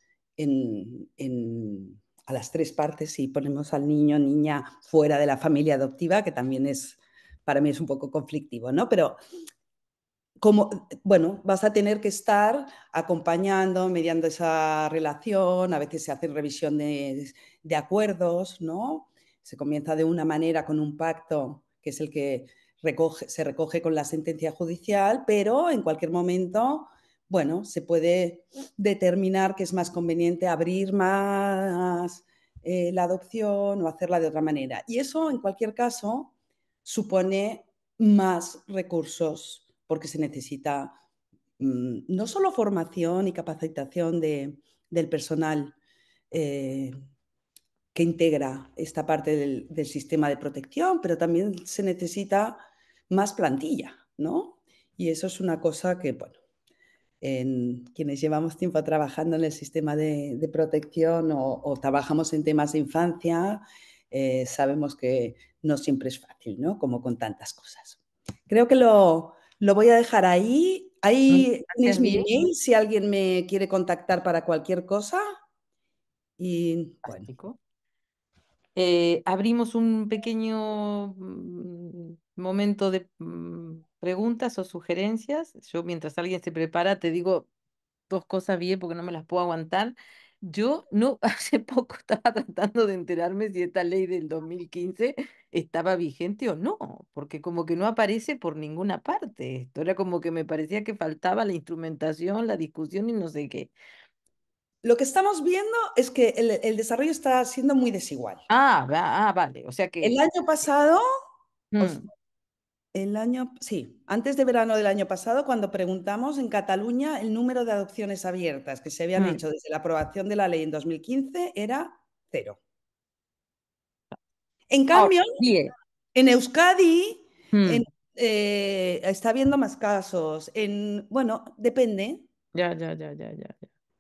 a las tres partes si ponemos al niño o niña fuera de la familia adoptiva, que también para mí es un poco conflictivo, ¿no? Pero bueno, vas a tener que estar acompañando, mediando esa relación, a veces se hacen revisión de acuerdos, ¿no? Se comienza de una manera con un pacto, que es el que se recoge con la sentencia judicial, pero en cualquier momento, bueno, se puede determinar que es más conveniente abrir más la adopción o hacerla de otra manera. Y eso, en cualquier caso, supone más recursos porque se necesita no solo formación y capacitación del personal que integra esta parte del sistema de protección, pero también se necesita más plantilla, ¿no? Y eso es una cosa que, bueno, en quienes llevamos tiempo trabajando en el sistema de protección o trabajamos en temas de infancia, sabemos que no siempre es fácil, ¿no? Como con tantas cosas. Creo que lo voy a dejar ahí. Ahí tienes Gracias, mi bien. email si alguien me quiere contactar para cualquier cosa. Y bueno, Fantástico. Abrimos un pequeño momento de preguntas o sugerencias. Yo, mientras alguien se prepara, te digo dos cosas bien porque no me las puedo aguantar. Yo no, hace poco estaba tratando de enterarme si esta ley del 2015 estaba vigente o no, porque como que no aparece por ninguna parte. Esto era como que me parecía que faltaba la instrumentación, la discusión y no sé qué. lo que estamos viendo es que el desarrollo está siendo muy desigual. Vale. O sea El que... año pasado, os- mm, sí, antes de verano del año pasado, cuando preguntamos en Cataluña el número de adopciones abiertas que se habían mm. hecho desde la aprobación de la ley en 2015 era cero. En Ahora, cambio, bien. en Euskadi Mm, está habiendo más casos. Bueno, depende. ya.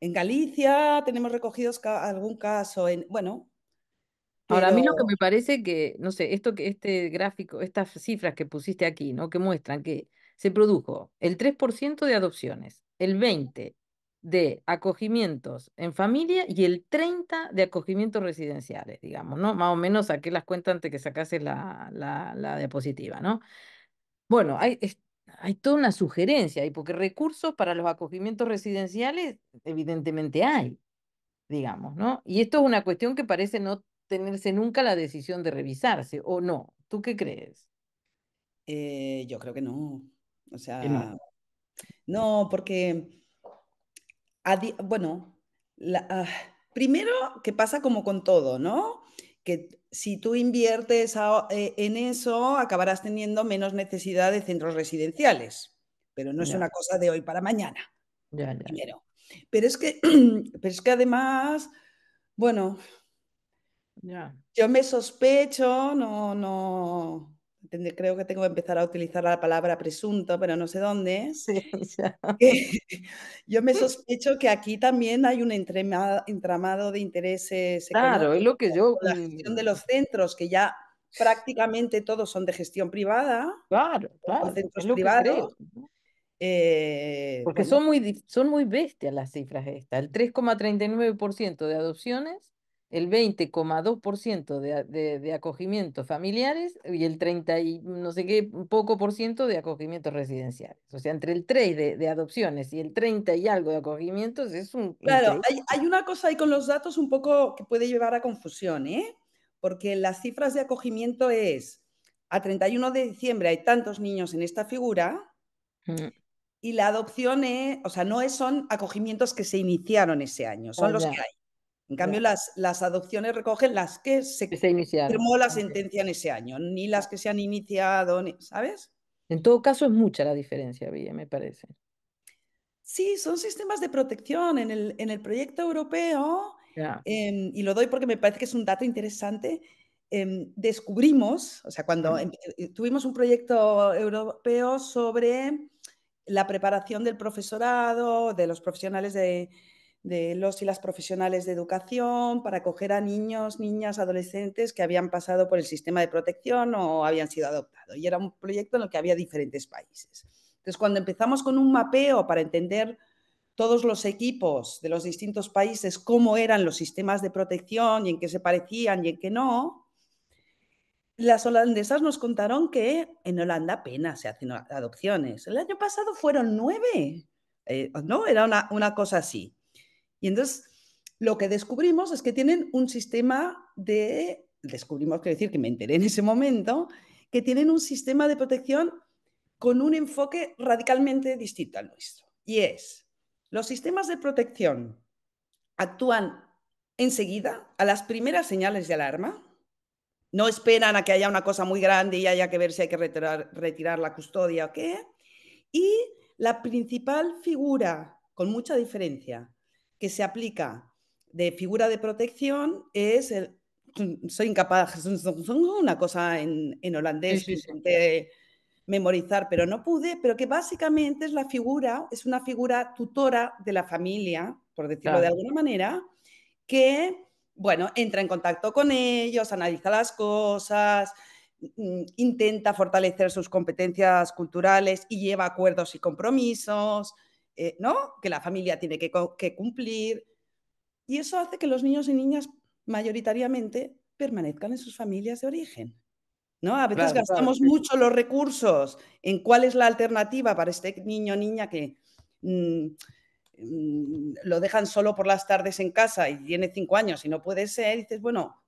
En Galicia tenemos recogidos algún caso, bueno, Ahora, a pero mí lo que me parece que, no sé, esto que este gráfico, estas cifras que pusiste aquí, ¿no? Que muestran que se produjo el 3% de adopciones, el 20% de acogimientos en familia y el 30% de acogimientos residenciales, digamos, ¿no? Más o menos saqué las cuentas antes que sacase la diapositiva, ¿no? Bueno, hay toda una sugerencia ahí, porque recursos para los acogimientos residenciales evidentemente hay, digamos, ¿no? Y esto es una cuestión que parece no tenerse nunca la decisión de revisarse, ¿o no? ¿Tú qué crees? yo creo que no. O Que no. sea, no, porque, bueno, primero que pasa como con todo, ¿no? Que si tú inviertes en eso, acabarás teniendo menos necesidad de centros residenciales, pero no es Ya, una cosa de hoy para mañana, ya. primero. Pero es que, pero es que además, bueno, Ya. yo me sospecho, creo que tengo que empezar a utilizar la palabra presunto, pero no sé dónde. Sí, ya. que Yo me sospecho que aquí también hay un entramado de intereses Claro, es lo económicos que yo, con la gestión de los centros, que ya prácticamente todos son de gestión privada, o son claro, es centros lo que creo, privados. ¿no? Porque Bueno, son muy bestias las cifras estas. El 3,39% de adopciones, el 20,2% de acogimientos familiares y el 30 y no sé qué poco por ciento de acogimientos residenciales. O sea, entre el 3 de adopciones y el 30 y algo de acogimientos es un claro, increíble. hay una cosa ahí con los datos un poco que puede llevar a confusión, ¿eh? Porque las cifras de acogimiento es, a 31 de diciembre hay tantos niños en esta figura, Mm, y la adopción o sea, son acogimientos que se iniciaron ese año, son los que ya, hay. En cambio, ya. las adopciones recogen las que Que se se iniciaron. firmó la Ok. sentencia en ese año, ni las que se han iniciado, ¿sabes? En todo caso, es mucha la diferencia, Villa, me parece. Sí, son sistemas de protección. En el proyecto europeo, Ya. y lo doy porque me parece que es un dato interesante, descubrimos, o sea, cuando Mm. tuvimos un proyecto europeo sobre la preparación del profesorado, de los profesionales de los y las profesionales de educación para acoger a niños, niñas, adolescentes que habían pasado por el sistema de protección o habían sido adoptados. Y era un proyecto en el que había diferentes países. Entonces, cuando empezamos con un mapeo para entender todos los equipos de los distintos países, cómo eran los sistemas de protección y en qué se parecían y en qué no, las holandesas nos contaron que en Holanda apenas se hacen adopciones. El año pasado fueron 9, ¿no? Era una cosa así. Y entonces lo que descubrimos es que tienen un sistema descubrimos, quiero decir que me enteré en ese momento, que tienen un sistema de protección con un enfoque radicalmente distinto al nuestro. Y es, los sistemas de protección actúan enseguida a las primeras señales de alarma, no esperan a que haya una cosa muy grande y haya que ver si hay que retirar la custodia o qué. Y la principal figura, con mucha diferencia, que se aplica de figura de protección es soy incapaz, una cosa en Sí, holandés que sí, sí. intenté memorizar, pero no pude, pero que básicamente es una figura tutora de la familia, por decirlo de Claro. alguna manera, que, bueno, entra en contacto con ellos, analiza las cosas, intenta fortalecer sus competencias culturales y lleva acuerdos y compromisos, ¿no? Que la familia tiene que cumplir. Y eso hace que los niños y niñas mayoritariamente permanezcan en sus familias de origen, ¿no? A veces Claro, claro, gastamos mucho los recursos en cuál es la alternativa para este niño o niña que lo dejan solo por las tardes en casa y tiene 5 años y no puede ser, y dices, bueno,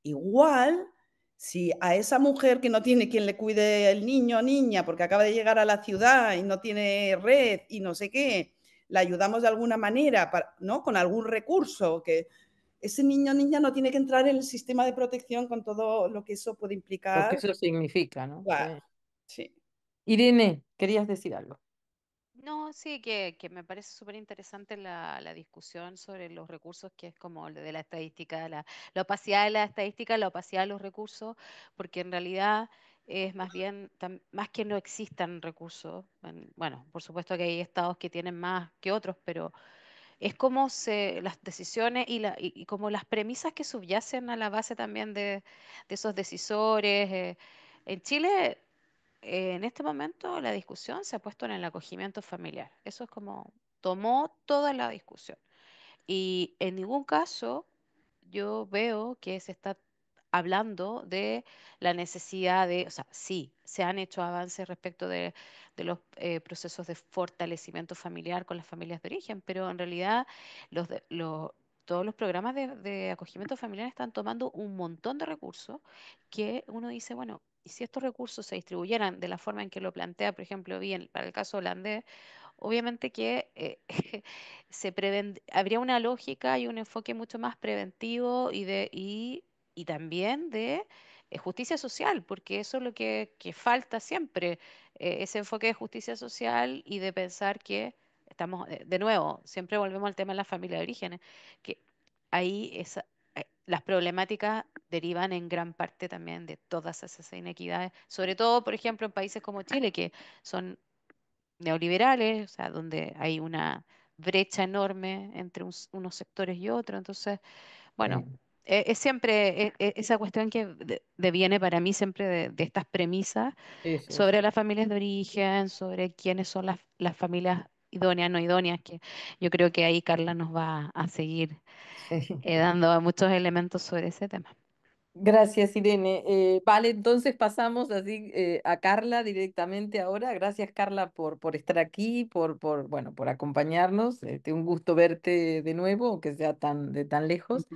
igual si a esa mujer que no tiene quien le cuide el niño o niña porque acaba de llegar a la ciudad y no tiene red y no sé qué, la ayudamos de alguna manera, ¿no? Con algún recurso, que ese niño o niña no tiene que entrar en el sistema de protección con todo lo que eso puede lo que implicar. eso significa, ¿no? Sí. Claro, sí. Irene, querías decir algo. No, sí, que me parece súper interesante la discusión sobre los recursos, que es como lo de la estadística, la opacidad de la estadística, la opacidad de los recursos, porque en realidad es más bien, más que no existan recursos. Bueno, por supuesto que hay estados que tienen más que otros, pero es como las decisiones y como las premisas que subyacen a la base también de esos decisores. En Chile, en este momento, la discusión se ha puesto en el acogimiento familiar. Eso es como tomó toda la discusión. Y en ningún caso yo veo que se está hablando de la necesidad de, o sea, sí, se han hecho avances respecto de los procesos de fortalecimiento familiar con las familias de origen, pero en realidad todos los programas de acogimiento familiar están tomando un montón de recursos que uno dice, bueno, y si estos recursos se distribuyeran de la forma en que lo plantea, por ejemplo, bien, para el caso holandés, obviamente que habría una lógica y un enfoque mucho más preventivo y también de justicia social, porque eso es lo que falta siempre, ese enfoque de justicia social y de pensar que estamos, de nuevo, siempre volvemos al tema de la familia de orígenes, que ahí las problemáticas derivan en gran parte también de todas esas inequidades, sobre todo, por ejemplo, en países como Chile, que son neoliberales, o sea, donde hay una brecha enorme entre unos sectores y otros. Entonces, bueno, Sí, es siempre esa cuestión que deviene para mí siempre de estas premisas sí, sí, sí. sobre las familias de origen, sobre quiénes son las familias idóneas, no idóneas, que yo creo que ahí Carla nos va a seguir Sí. dando muchos elementos sobre ese tema. Gracias, Irene. Vale, entonces pasamos así a Carla directamente ahora. Gracias, Carla, por estar aquí, bueno, por acompañarnos. Un gusto verte de nuevo, aunque sea de tan lejos.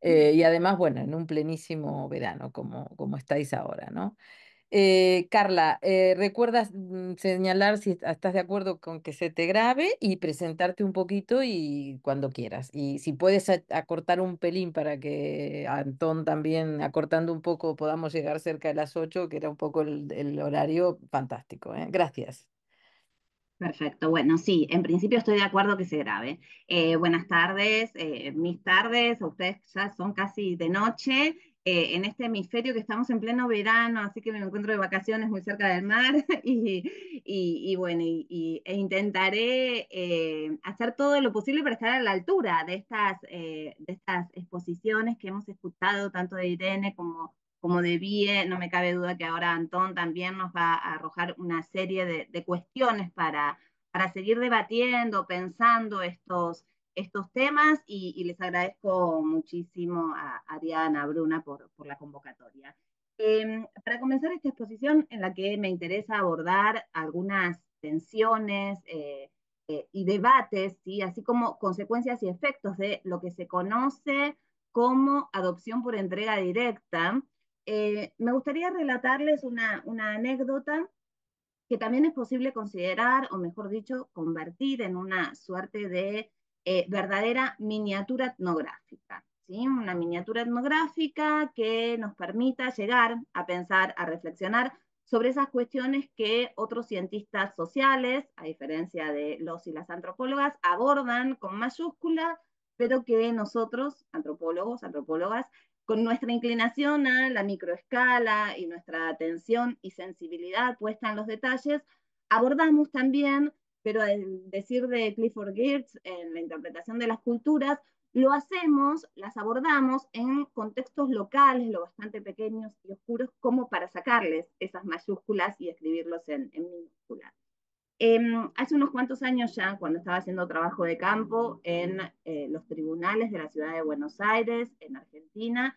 Y además, bueno, en un plenísimo verano, como estáis ahora, ¿no? Carla, ¿recuerdas señalar si estás de acuerdo con que se te grabe y presentarte un poquito y cuando quieras? Y si puedes acortar un pelín para que Antón también, acortando un poco, podamos llegar cerca de las 8, que era un poco el horario, fantástico, ¿eh? Gracias. Perfecto, bueno, sí, en principio estoy de acuerdo que se grabe. Buenas tardes, mis tardes, a ustedes ya son casi de noche, en este hemisferio que estamos en pleno verano, así que me encuentro de vacaciones muy cerca del mar bueno, e intentaré hacer todo lo posible para estar a la altura de estas exposiciones que hemos escuchado, tanto de Irene como de Vie. No me cabe duda que ahora Antón también nos va a arrojar una serie de cuestiones para seguir debatiendo, pensando estos temas y les agradezco muchísimo a Diana, a Bruna por la convocatoria. Para comenzar esta exposición en la que me interesa abordar algunas tensiones y debates, ¿sí? Así como consecuencias y efectos de lo que se conoce como adopción por entrega directa, me gustaría relatarles una anécdota que también es posible considerar, o mejor dicho, convertir en una suerte de verdadera miniatura etnográfica. ¿Sí? Una miniatura etnográfica que nos permita llegar a pensar, a reflexionar sobre esas cuestiones que otros cientistas sociales, a diferencia de los y las antropólogas, abordan con mayúscula, pero que nosotros, antropólogos, antropólogas, con nuestra inclinación a la microescala y nuestra atención y sensibilidad puesta en los detalles, abordamos también, pero al decir de Clifford Geertz en la interpretación de las culturas, lo hacemos, las abordamos en contextos locales, lo bastante pequeños y oscuros, como para sacarles esas mayúsculas y escribirlos en minúsculas. Hace unos cuantos años ya, cuando estaba haciendo trabajo de campo en los tribunales de la ciudad de Buenos Aires, en Argentina,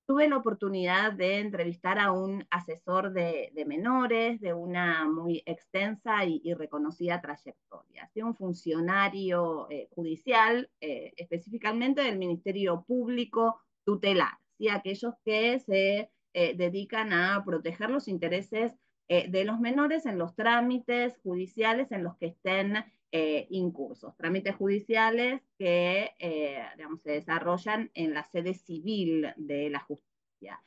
tuve la oportunidad de entrevistar a un asesor de menores de una muy extensa y reconocida trayectoria, ¿sí? Un funcionario judicial, específicamente del Ministerio Público tutelar, ¿sí? Aquellos que se dedican a proteger los intereses de los menores en los trámites judiciales en los que estén incursos, trámites judiciales que digamos, se desarrollan en la sede civil de la justicia.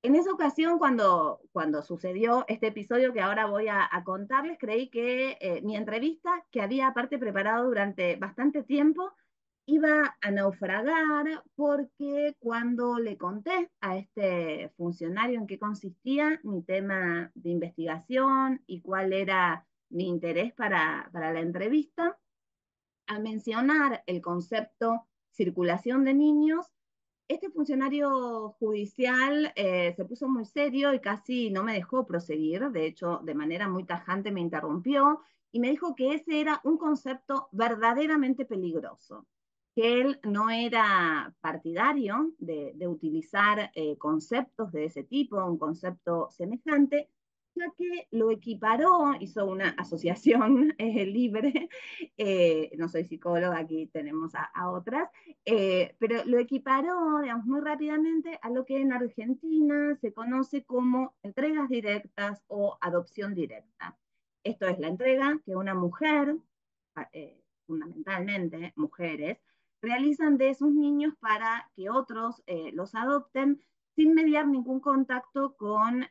En esa ocasión, cuando sucedió este episodio que ahora voy a contarles, creí que mi entrevista, que había aparte preparado durante bastante tiempo, iba a naufragar, porque cuando le conté a este funcionario en qué consistía mi tema de investigación y cuál era mi interés para la entrevista, al mencionar el concepto circulación de niños, este funcionario judicial se puso muy serio y casi no me dejó proseguir. De hecho, de manera muy tajante me interrumpió y me dijo que ese era un concepto verdaderamente peligroso, que él no era partidario de utilizar conceptos de ese tipo, un concepto semejante, ya que lo equiparó, hizo una asociación libre, no soy psicóloga, aquí tenemos a otras, pero lo equiparó, digamos, muy rápidamente a lo que en Argentina se conoce como entregas directas o adopción directa. Esto es la entrega que una mujer, fundamentalmente mujeres, realizan de esos niños para que otros los adopten sin mediar ningún contacto con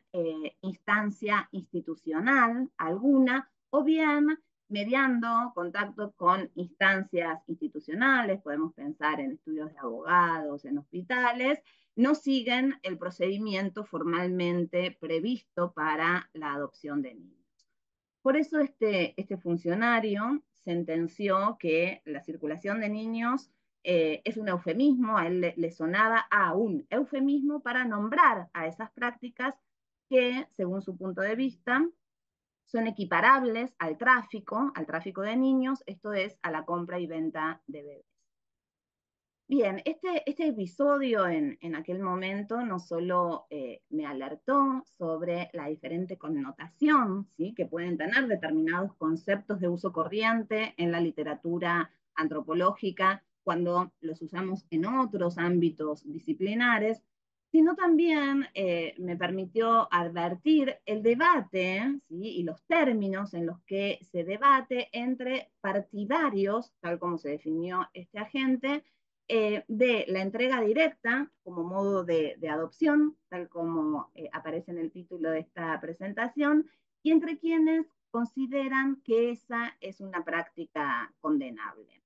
instancia institucional alguna, o bien mediando contacto con instancias institucionales, podemos pensar en estudios de abogados, en hospitales, no siguen el procedimiento formalmente previsto para la adopción de niños. Por eso este funcionario sentenció que la circulación de niños es un eufemismo, a él le sonaba a un eufemismo para nombrar a esas prácticas que, según su punto de vista, son equiparables al tráfico de niños, esto es, a la compra y venta de bebés. Bien, este episodio en aquel momento no solo me alertó sobre la diferente connotación, ¿sí?, que pueden tener determinados conceptos de uso corriente en la literatura antropológica cuando los usamos en otros ámbitos disciplinares, sino también me permitió advertir el debate, ¿sí?, y los términos en los que se debate entre partidarios, tal como se definió este agente, de la entrega directa como modo de adopción, tal como aparece en el título de esta presentación, y entre quienes consideran que esa es una práctica condenable.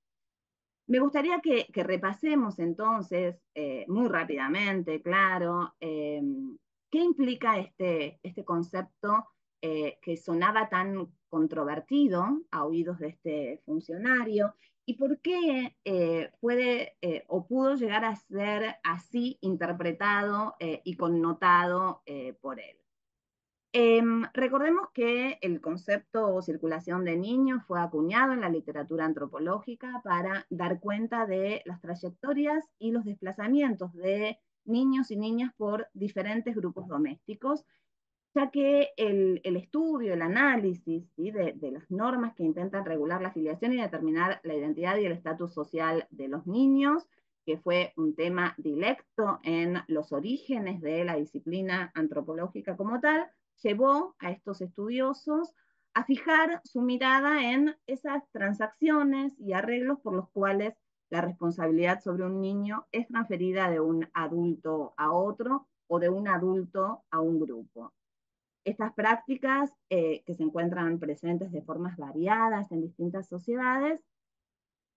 Me gustaría que repasemos entonces, muy rápidamente, claro, qué implica este concepto que sonaba tan controvertido a oídos de este funcionario, y por qué puede o pudo llegar a ser así interpretado y connotado por él. Recordemos que el concepto o circulación de niños fue acuñado en la literatura antropológica para dar cuenta de las trayectorias y los desplazamientos de niños y niñas por diferentes grupos domésticos, ya que el estudio, el análisis, ¿sí?, de las normas que intentan regular la filiación y determinar la identidad y el estatus social de los niños, que fue un tema dilecto en los orígenes de la disciplina antropológica como tal, llevó a estos estudiosos a fijar su mirada en esas transacciones y arreglos por los cuales la responsabilidad sobre un niño es transferida de un adulto a otro o de un adulto a un grupo. Estas prácticas, que se encuentran presentes de formas variadas en distintas sociedades,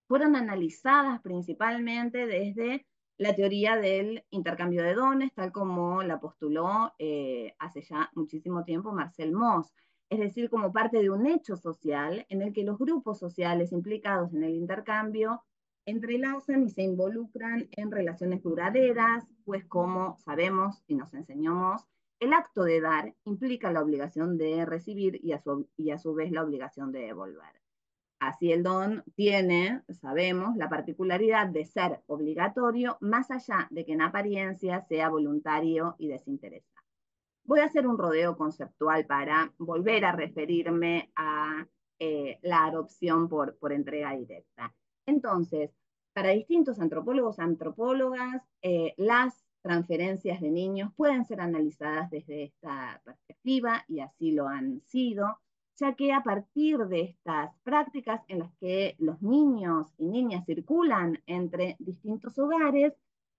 fueron analizadas principalmente desde la teoría del intercambio de dones, tal como la postuló hace ya muchísimo tiempo Marcel Mauss, es decir, como parte de un hecho social en el que los grupos sociales implicados en el intercambio entrelazan y se involucran en relaciones duraderas, pues como sabemos y nos enseñamos, el acto de dar implica la obligación de recibir y a su vez la obligación de devolver. Así el don tiene, sabemos, la particularidad de ser obligatorio, más allá de que en apariencia sea voluntario y desinteresado. Voy a hacer un rodeo conceptual para volver a referirme a la adopción por entrega directa. Entonces, para distintos antropólogos, antropólogas, las transferencias de niños pueden ser analizadas desde esta perspectiva y así lo han sido, ya que a partir de estas prácticas en las que los niños y niñas circulan entre distintos hogares,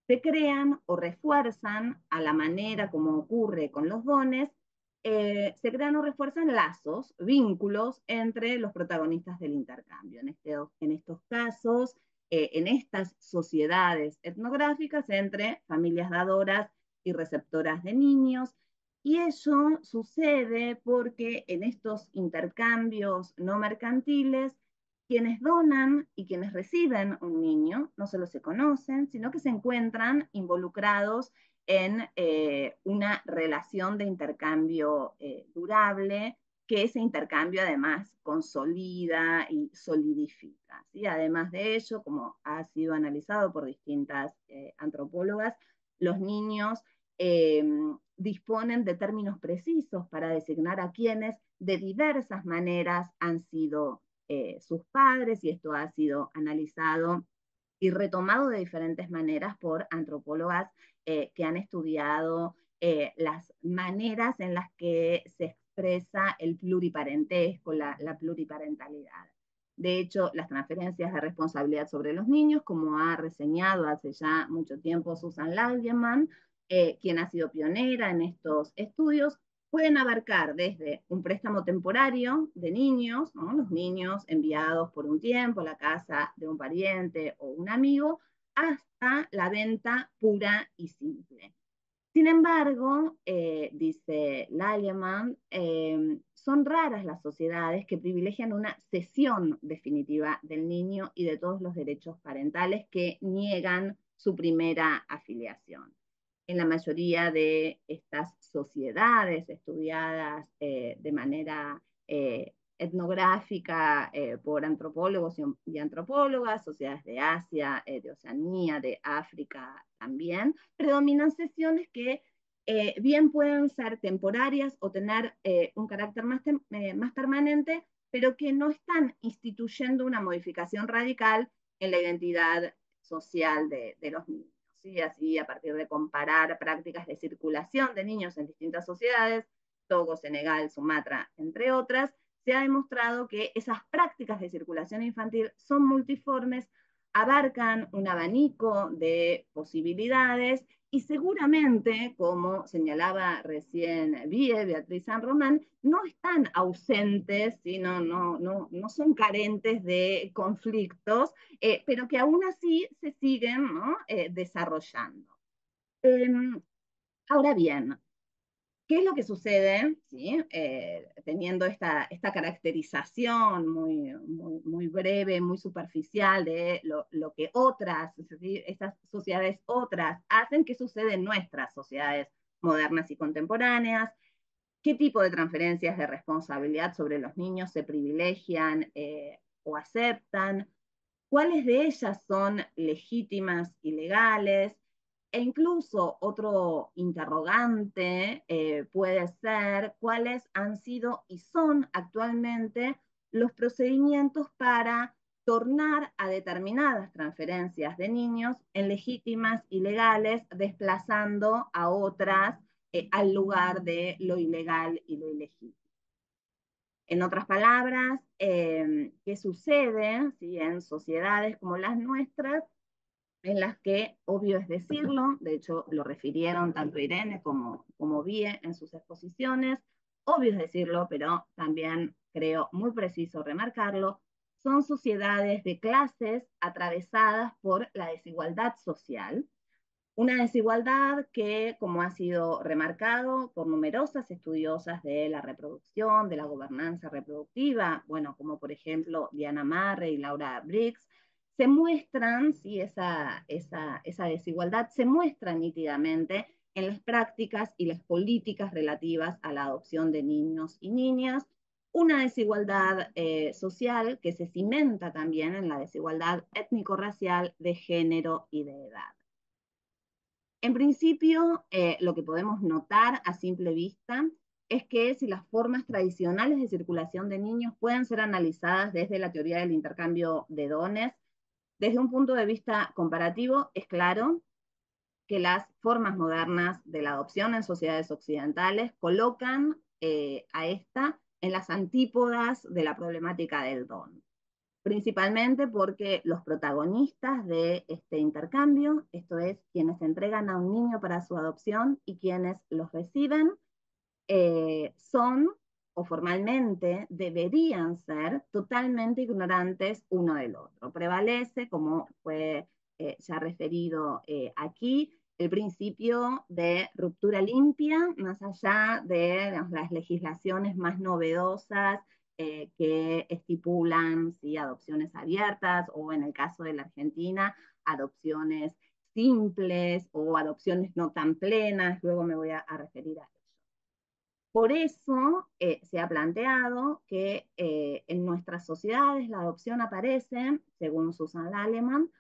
se crean o refuerzan a la manera como ocurre con los dones, se crean o refuerzan lazos, vínculos entre los protagonistas del intercambio. En estos casos, en estas sociedades etnográficas, entre familias dadoras y receptoras de niños. Y eso sucede porque en estos intercambios no mercantiles, quienes donan y quienes reciben un niño no solo se conocen, sino que se encuentran involucrados en una relación de intercambio durable, que ese intercambio además consolida y solidifica. ¿Sí? Además de ello, como ha sido analizado por distintas antropólogas, los niños disponen de términos precisos para designar a quienes de diversas maneras han sido sus padres, y esto ha sido analizado y retomado de diferentes maneras por antropólogas que han estudiado las maneras en las que se expresa el pluriparentesco, la pluriparentalidad. De hecho, las transferencias de responsabilidad sobre los niños, como ha reseñado hace ya mucho tiempo Susan Lagemann, quien ha sido pionera en estos estudios, pueden abarcar desde un préstamo temporario de niños, ¿no? Los niños enviados por un tiempo a la casa de un pariente o un amigo, hasta la venta pura y simple. Sin embargo, dice Lagemann, son raras las sociedades que privilegian una cesión definitiva del niño y de todos los derechos parentales que niegan su primera afiliación. En la mayoría de estas sociedades estudiadas de manera etnográfica por antropólogos y antropólogas, sociedades de Asia, de Oceanía, de África también, predominan sesiones que bien pueden ser temporarias o tener un carácter más permanente, pero que no están instituyendo una modificación radical en la identidad social de los niños. ¿Sí? Así, a partir de comparar prácticas de circulación de niños en distintas sociedades, Togo, Senegal, Sumatra, entre otras, se ha demostrado que esas prácticas de circulación infantil son multiformes, abarcan un abanico de posibilidades y seguramente, como señalaba recién Beatriz San Román, no están ausentes, ¿sí? No son carentes de conflictos, pero que aún así se siguen, ¿no? Desarrollando. Ahora bien, ¿qué es lo que sucede? ¿Sí? Teniendo esta caracterización muy breve, muy superficial de lo que otras, ¿sí? Estas sociedades otras hacen, ¿qué sucede en nuestras sociedades modernas y contemporáneas? ¿Qué tipo de transferencias de responsabilidad sobre los niños se privilegian o aceptan? ¿Cuáles de ellas son legítimas y legales? E incluso otro interrogante puede ser cuáles han sido y son actualmente los procedimientos para tornar a determinadas transferencias de niños en legítimas y legales, desplazando a otras al lugar de lo ilegal y lo ilegítimo. En otras palabras, ¿qué sucede, ¿sí? En sociedades como las nuestras, en las que, obvio es decirlo, de hecho lo refirieron tanto Irene como Vie en sus exposiciones, obvio es decirlo, pero también creo muy preciso remarcarlo, son sociedades de clases atravesadas por la desigualdad social, una desigualdad que, como ha sido remarcado por numerosas estudiosas de la reproducción, de la gobernanza reproductiva, bueno, como por ejemplo Diana Marre y Laura Briggs, se muestran, ¿sí? esa desigualdad se muestra nítidamente en las prácticas y las políticas relativas a la adopción de niños y niñas, una desigualdad social que se cimenta también en la desigualdad étnico-racial de género y de edad. En principio, lo que podemos notar a simple vista es que si las formas tradicionales de circulación de niños pueden ser analizadas desde la teoría del intercambio de dones, desde un punto de vista comparativo, es claro que las formas modernas de la adopción en sociedades occidentales colocan a esta en las antípodas de la problemática del don. Principalmente porque los protagonistas de este intercambio, esto es, quienes entregan a un niño para su adopción y quienes los reciben, son o formalmente deberían ser totalmente ignorantes uno del otro. Prevalece, como fue ya referido aquí, el principio de ruptura limpia, más allá de las legislaciones más novedosas que estipulan ¿sí? adopciones abiertas o en el caso de la Argentina, adopciones simples o adopciones no tan plenas, luego me voy a referir a ello. Por eso se ha planteado que en nuestras sociedades la adopción aparece, según Susan Laleman,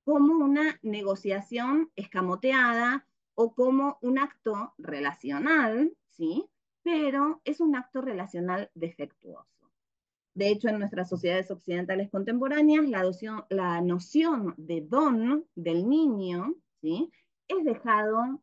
como una negociación escamoteada o como un acto relacional, ¿sí? Pero es un acto relacional defectuoso. De hecho, en nuestras sociedades occidentales contemporáneas, la noción de don del niño, ¿sí? es dejada,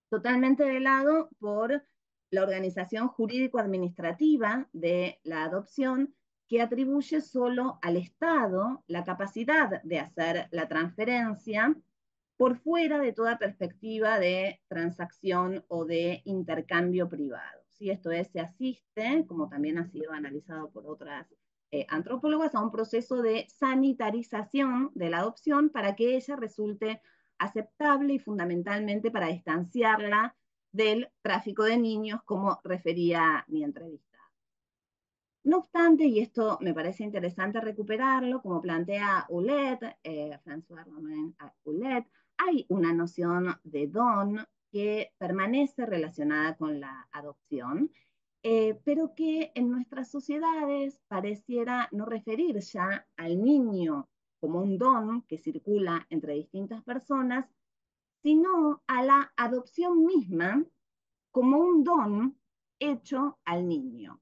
totalmente de lado por la organización jurídico-administrativa de la adopción, que atribuye solo al Estado la capacidad de hacer la transferencia por fuera de toda perspectiva de transacción o de intercambio privado. ¿Sí? Esto es, se asiste, como también ha sido analizado por otras antropólogas, a un proceso de sanitarización de la adopción para que ella resulte aceptable y fundamentalmente para distanciarla del tráfico de niños, como refería mi entrevista. No obstante, y esto me parece interesante recuperarlo, como plantea Ouellette, François Romain Ouellette, hay una noción de don que permanece relacionada con la adopción, pero que en nuestras sociedades pareciera no referir ya al niño como un don que circula entre distintas personas, sino a la adopción misma como un don hecho al niño,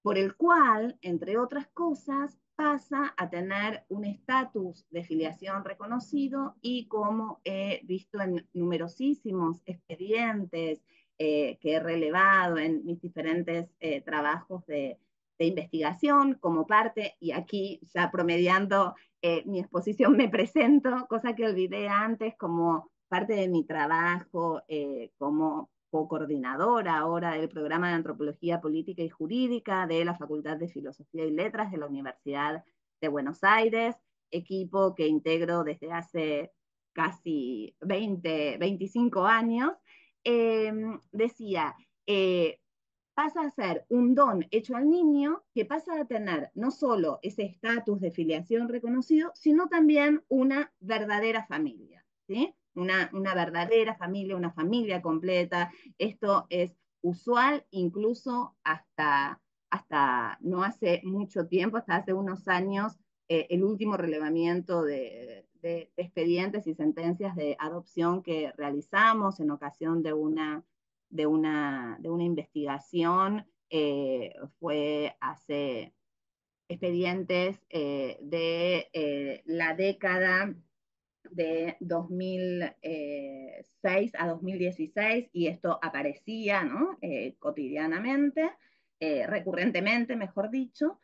por el cual, entre otras cosas, pasa a tener un estatus de filiación reconocido y, como he visto en numerosísimos expedientes que he relevado en mis diferentes trabajos de investigación, como parte, y aquí ya promediando mi exposición me presento, cosa que olvidé antes, como parte de mi trabajo como co-coordinadora ahora del programa de Antropología Política y Jurídica de la Facultad de Filosofía y Letras de la Universidad de Buenos Aires, equipo que integro desde hace casi 25 años, decía, pasa a ser un don hecho al niño que pasa a tener no solo ese estatus de filiación reconocido, sino también una verdadera familia, ¿sí? Una verdadera familia, una familia completa. Esto es usual incluso hasta no hace mucho tiempo, hasta hace unos años, el último relevamiento de expedientes y sentencias de adopción que realizamos en ocasión de una investigación fue hace expedientes de la década de 2006 a 2016, y esto aparecía ¿no? Cotidianamente, recurrentemente, mejor dicho,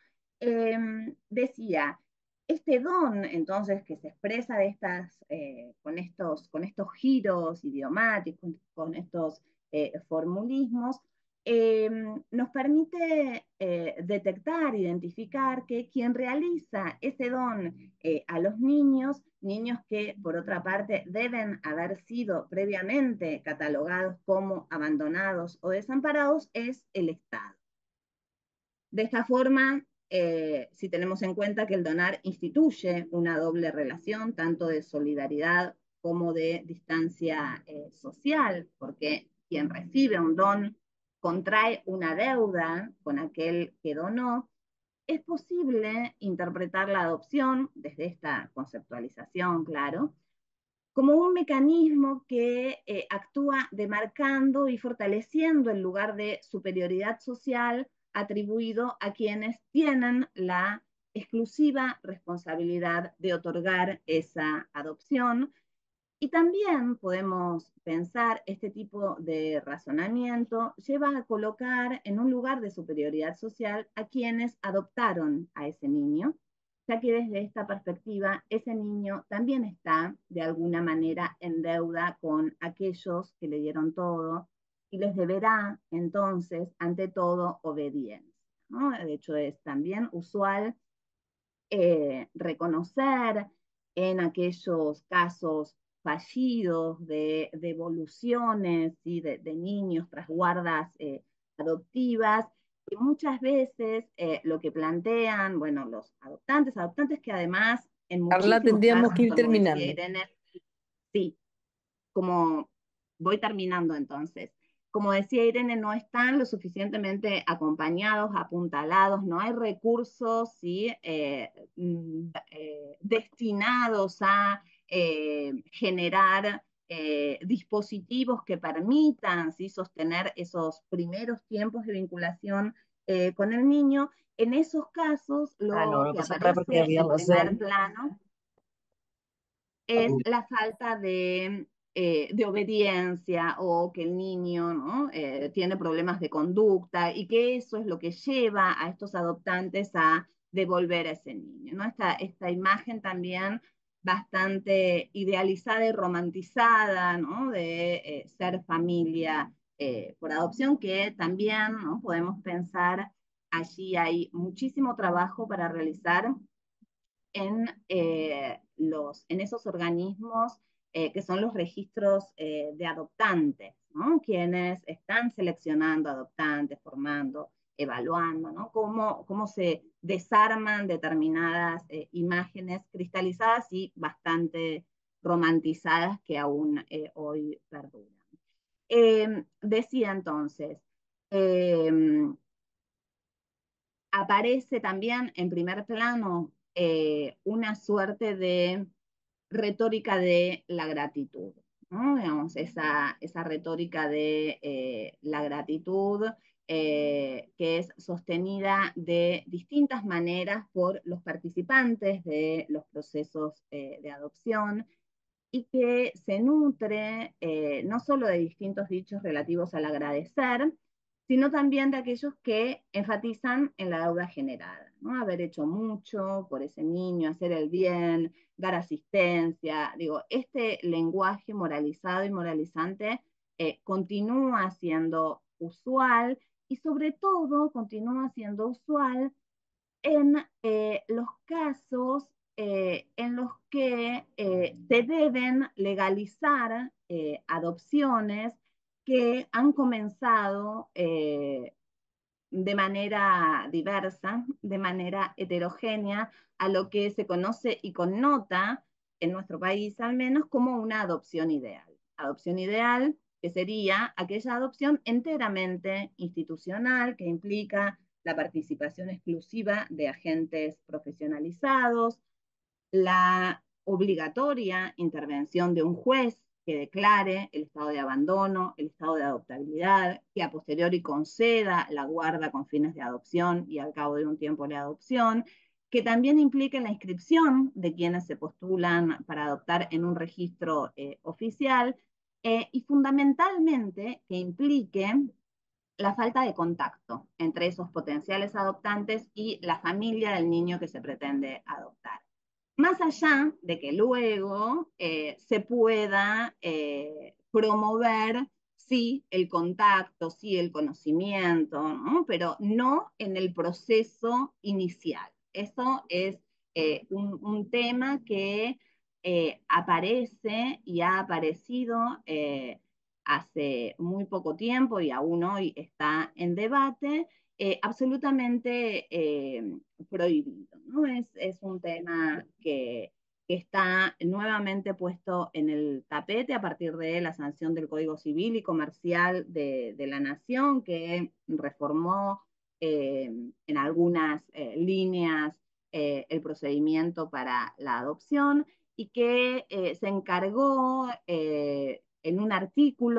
decía, este don, entonces, que se expresa de con estos giros idiomáticos, con estos formulismos, nos permite detectar, identificar que quien realiza ese don a los niños que por otra parte deben haber sido previamente catalogados como abandonados o desamparados, es el Estado. De esta forma, si tenemos en cuenta que el donar instituye una doble relación, tanto de solidaridad como de distancia social, porque quien recibe un don contrae una deuda con aquel que donó. Es posible interpretar la adopción, desde esta conceptualización, claro, como un mecanismo que actúa demarcando y fortaleciendo el lugar de superioridad social atribuido a quienes tienen la exclusiva responsabilidad de otorgar esa adopción. Y también podemos pensar este tipo de razonamiento lleva a colocar en un lugar de superioridad social a quienes adoptaron a ese niño, ya que desde esta perspectiva ese niño también está de alguna manera en deuda con aquellos que le dieron todo y les deberá entonces ante todo obediencia, ¿no? De hecho es también usual reconocer en aquellos casos fallidos de devoluciones, ¿sí? De niños tras guardas adoptivas, y muchas veces lo que plantean, bueno, los adoptantes que además en Carla, muchísimos tendríamos casos, que ir como decía terminando. Irene, sí, como voy terminando entonces. Como decía Irene, no están lo suficientemente acompañados, apuntalados, no hay recursos ¿sí? Destinados a generar dispositivos que permitan ¿sí? sostener esos primeros tiempos de vinculación con el niño. En esos casos, Ah, no, lo no que pasa nada porque aparece en habíamos primer plano es la falta de obediencia o que el niño ¿no? Tiene problemas de conducta y que eso es lo que lleva a estos adoptantes a devolver a ese niño. ¿no? Esta imagen también bastante idealizada y romantizada ¿no? de ser familia por adopción, que también ¿no? podemos pensar allí hay muchísimo trabajo para realizar en esos organismos que son los registros de adoptantes, ¿no? Quienes están seleccionando adoptantes, formando, evaluando, ¿no? Cómo se desarman determinadas imágenes cristalizadas y bastante romantizadas que aún hoy perduran. Decía entonces, eh, aparece también en primer plano una suerte de retórica de la gratitud, ¿no? Digamos, esa retórica de la gratitud que es sostenida de distintas maneras por los participantes de los procesos de adopción y que se nutre no solo de distintos dichos relativos al agradecer, sino también de aquellos que enfatizan en la deuda generada, ¿no? Haber hecho mucho por ese niño, hacer el bien, dar asistencia. Digo, este lenguaje moralizado y moralizante continúa siendo usual y sobre todo continúa siendo usual en los casos en los que se deben legalizar adopciones que han comenzado de manera diversa, de manera heterogénea, a lo que se conoce y connota, en nuestro país al menos, como una adopción ideal. Adopción ideal que sería aquella adopción enteramente institucional que implica la participación exclusiva de agentes profesionalizados, la obligatoria intervención de un juez que declare el estado de abandono, el estado de adoptabilidad, que a posteriori conceda la guarda con fines de adopción y al cabo de un tiempo la adopción, que también implique la inscripción de quienes se postulan para adoptar en un registro oficial y fundamentalmente que implique la falta de contacto entre esos potenciales adoptantes y la familia del niño que se pretende adoptar. Más allá de que luego se pueda promover, sí, el contacto, sí, el conocimiento, ¿no? Pero no en el proceso inicial. Eso es un tema que aparece y ha aparecido hace muy poco tiempo y aún hoy está en debate absolutamente prohibido, ¿no? Es un tema que está nuevamente puesto en el tapete a partir de la sanción del Código Civil y Comercial de la Nación, que reformó en algunas líneas el procedimiento para la adopción y que se encargó en un artículo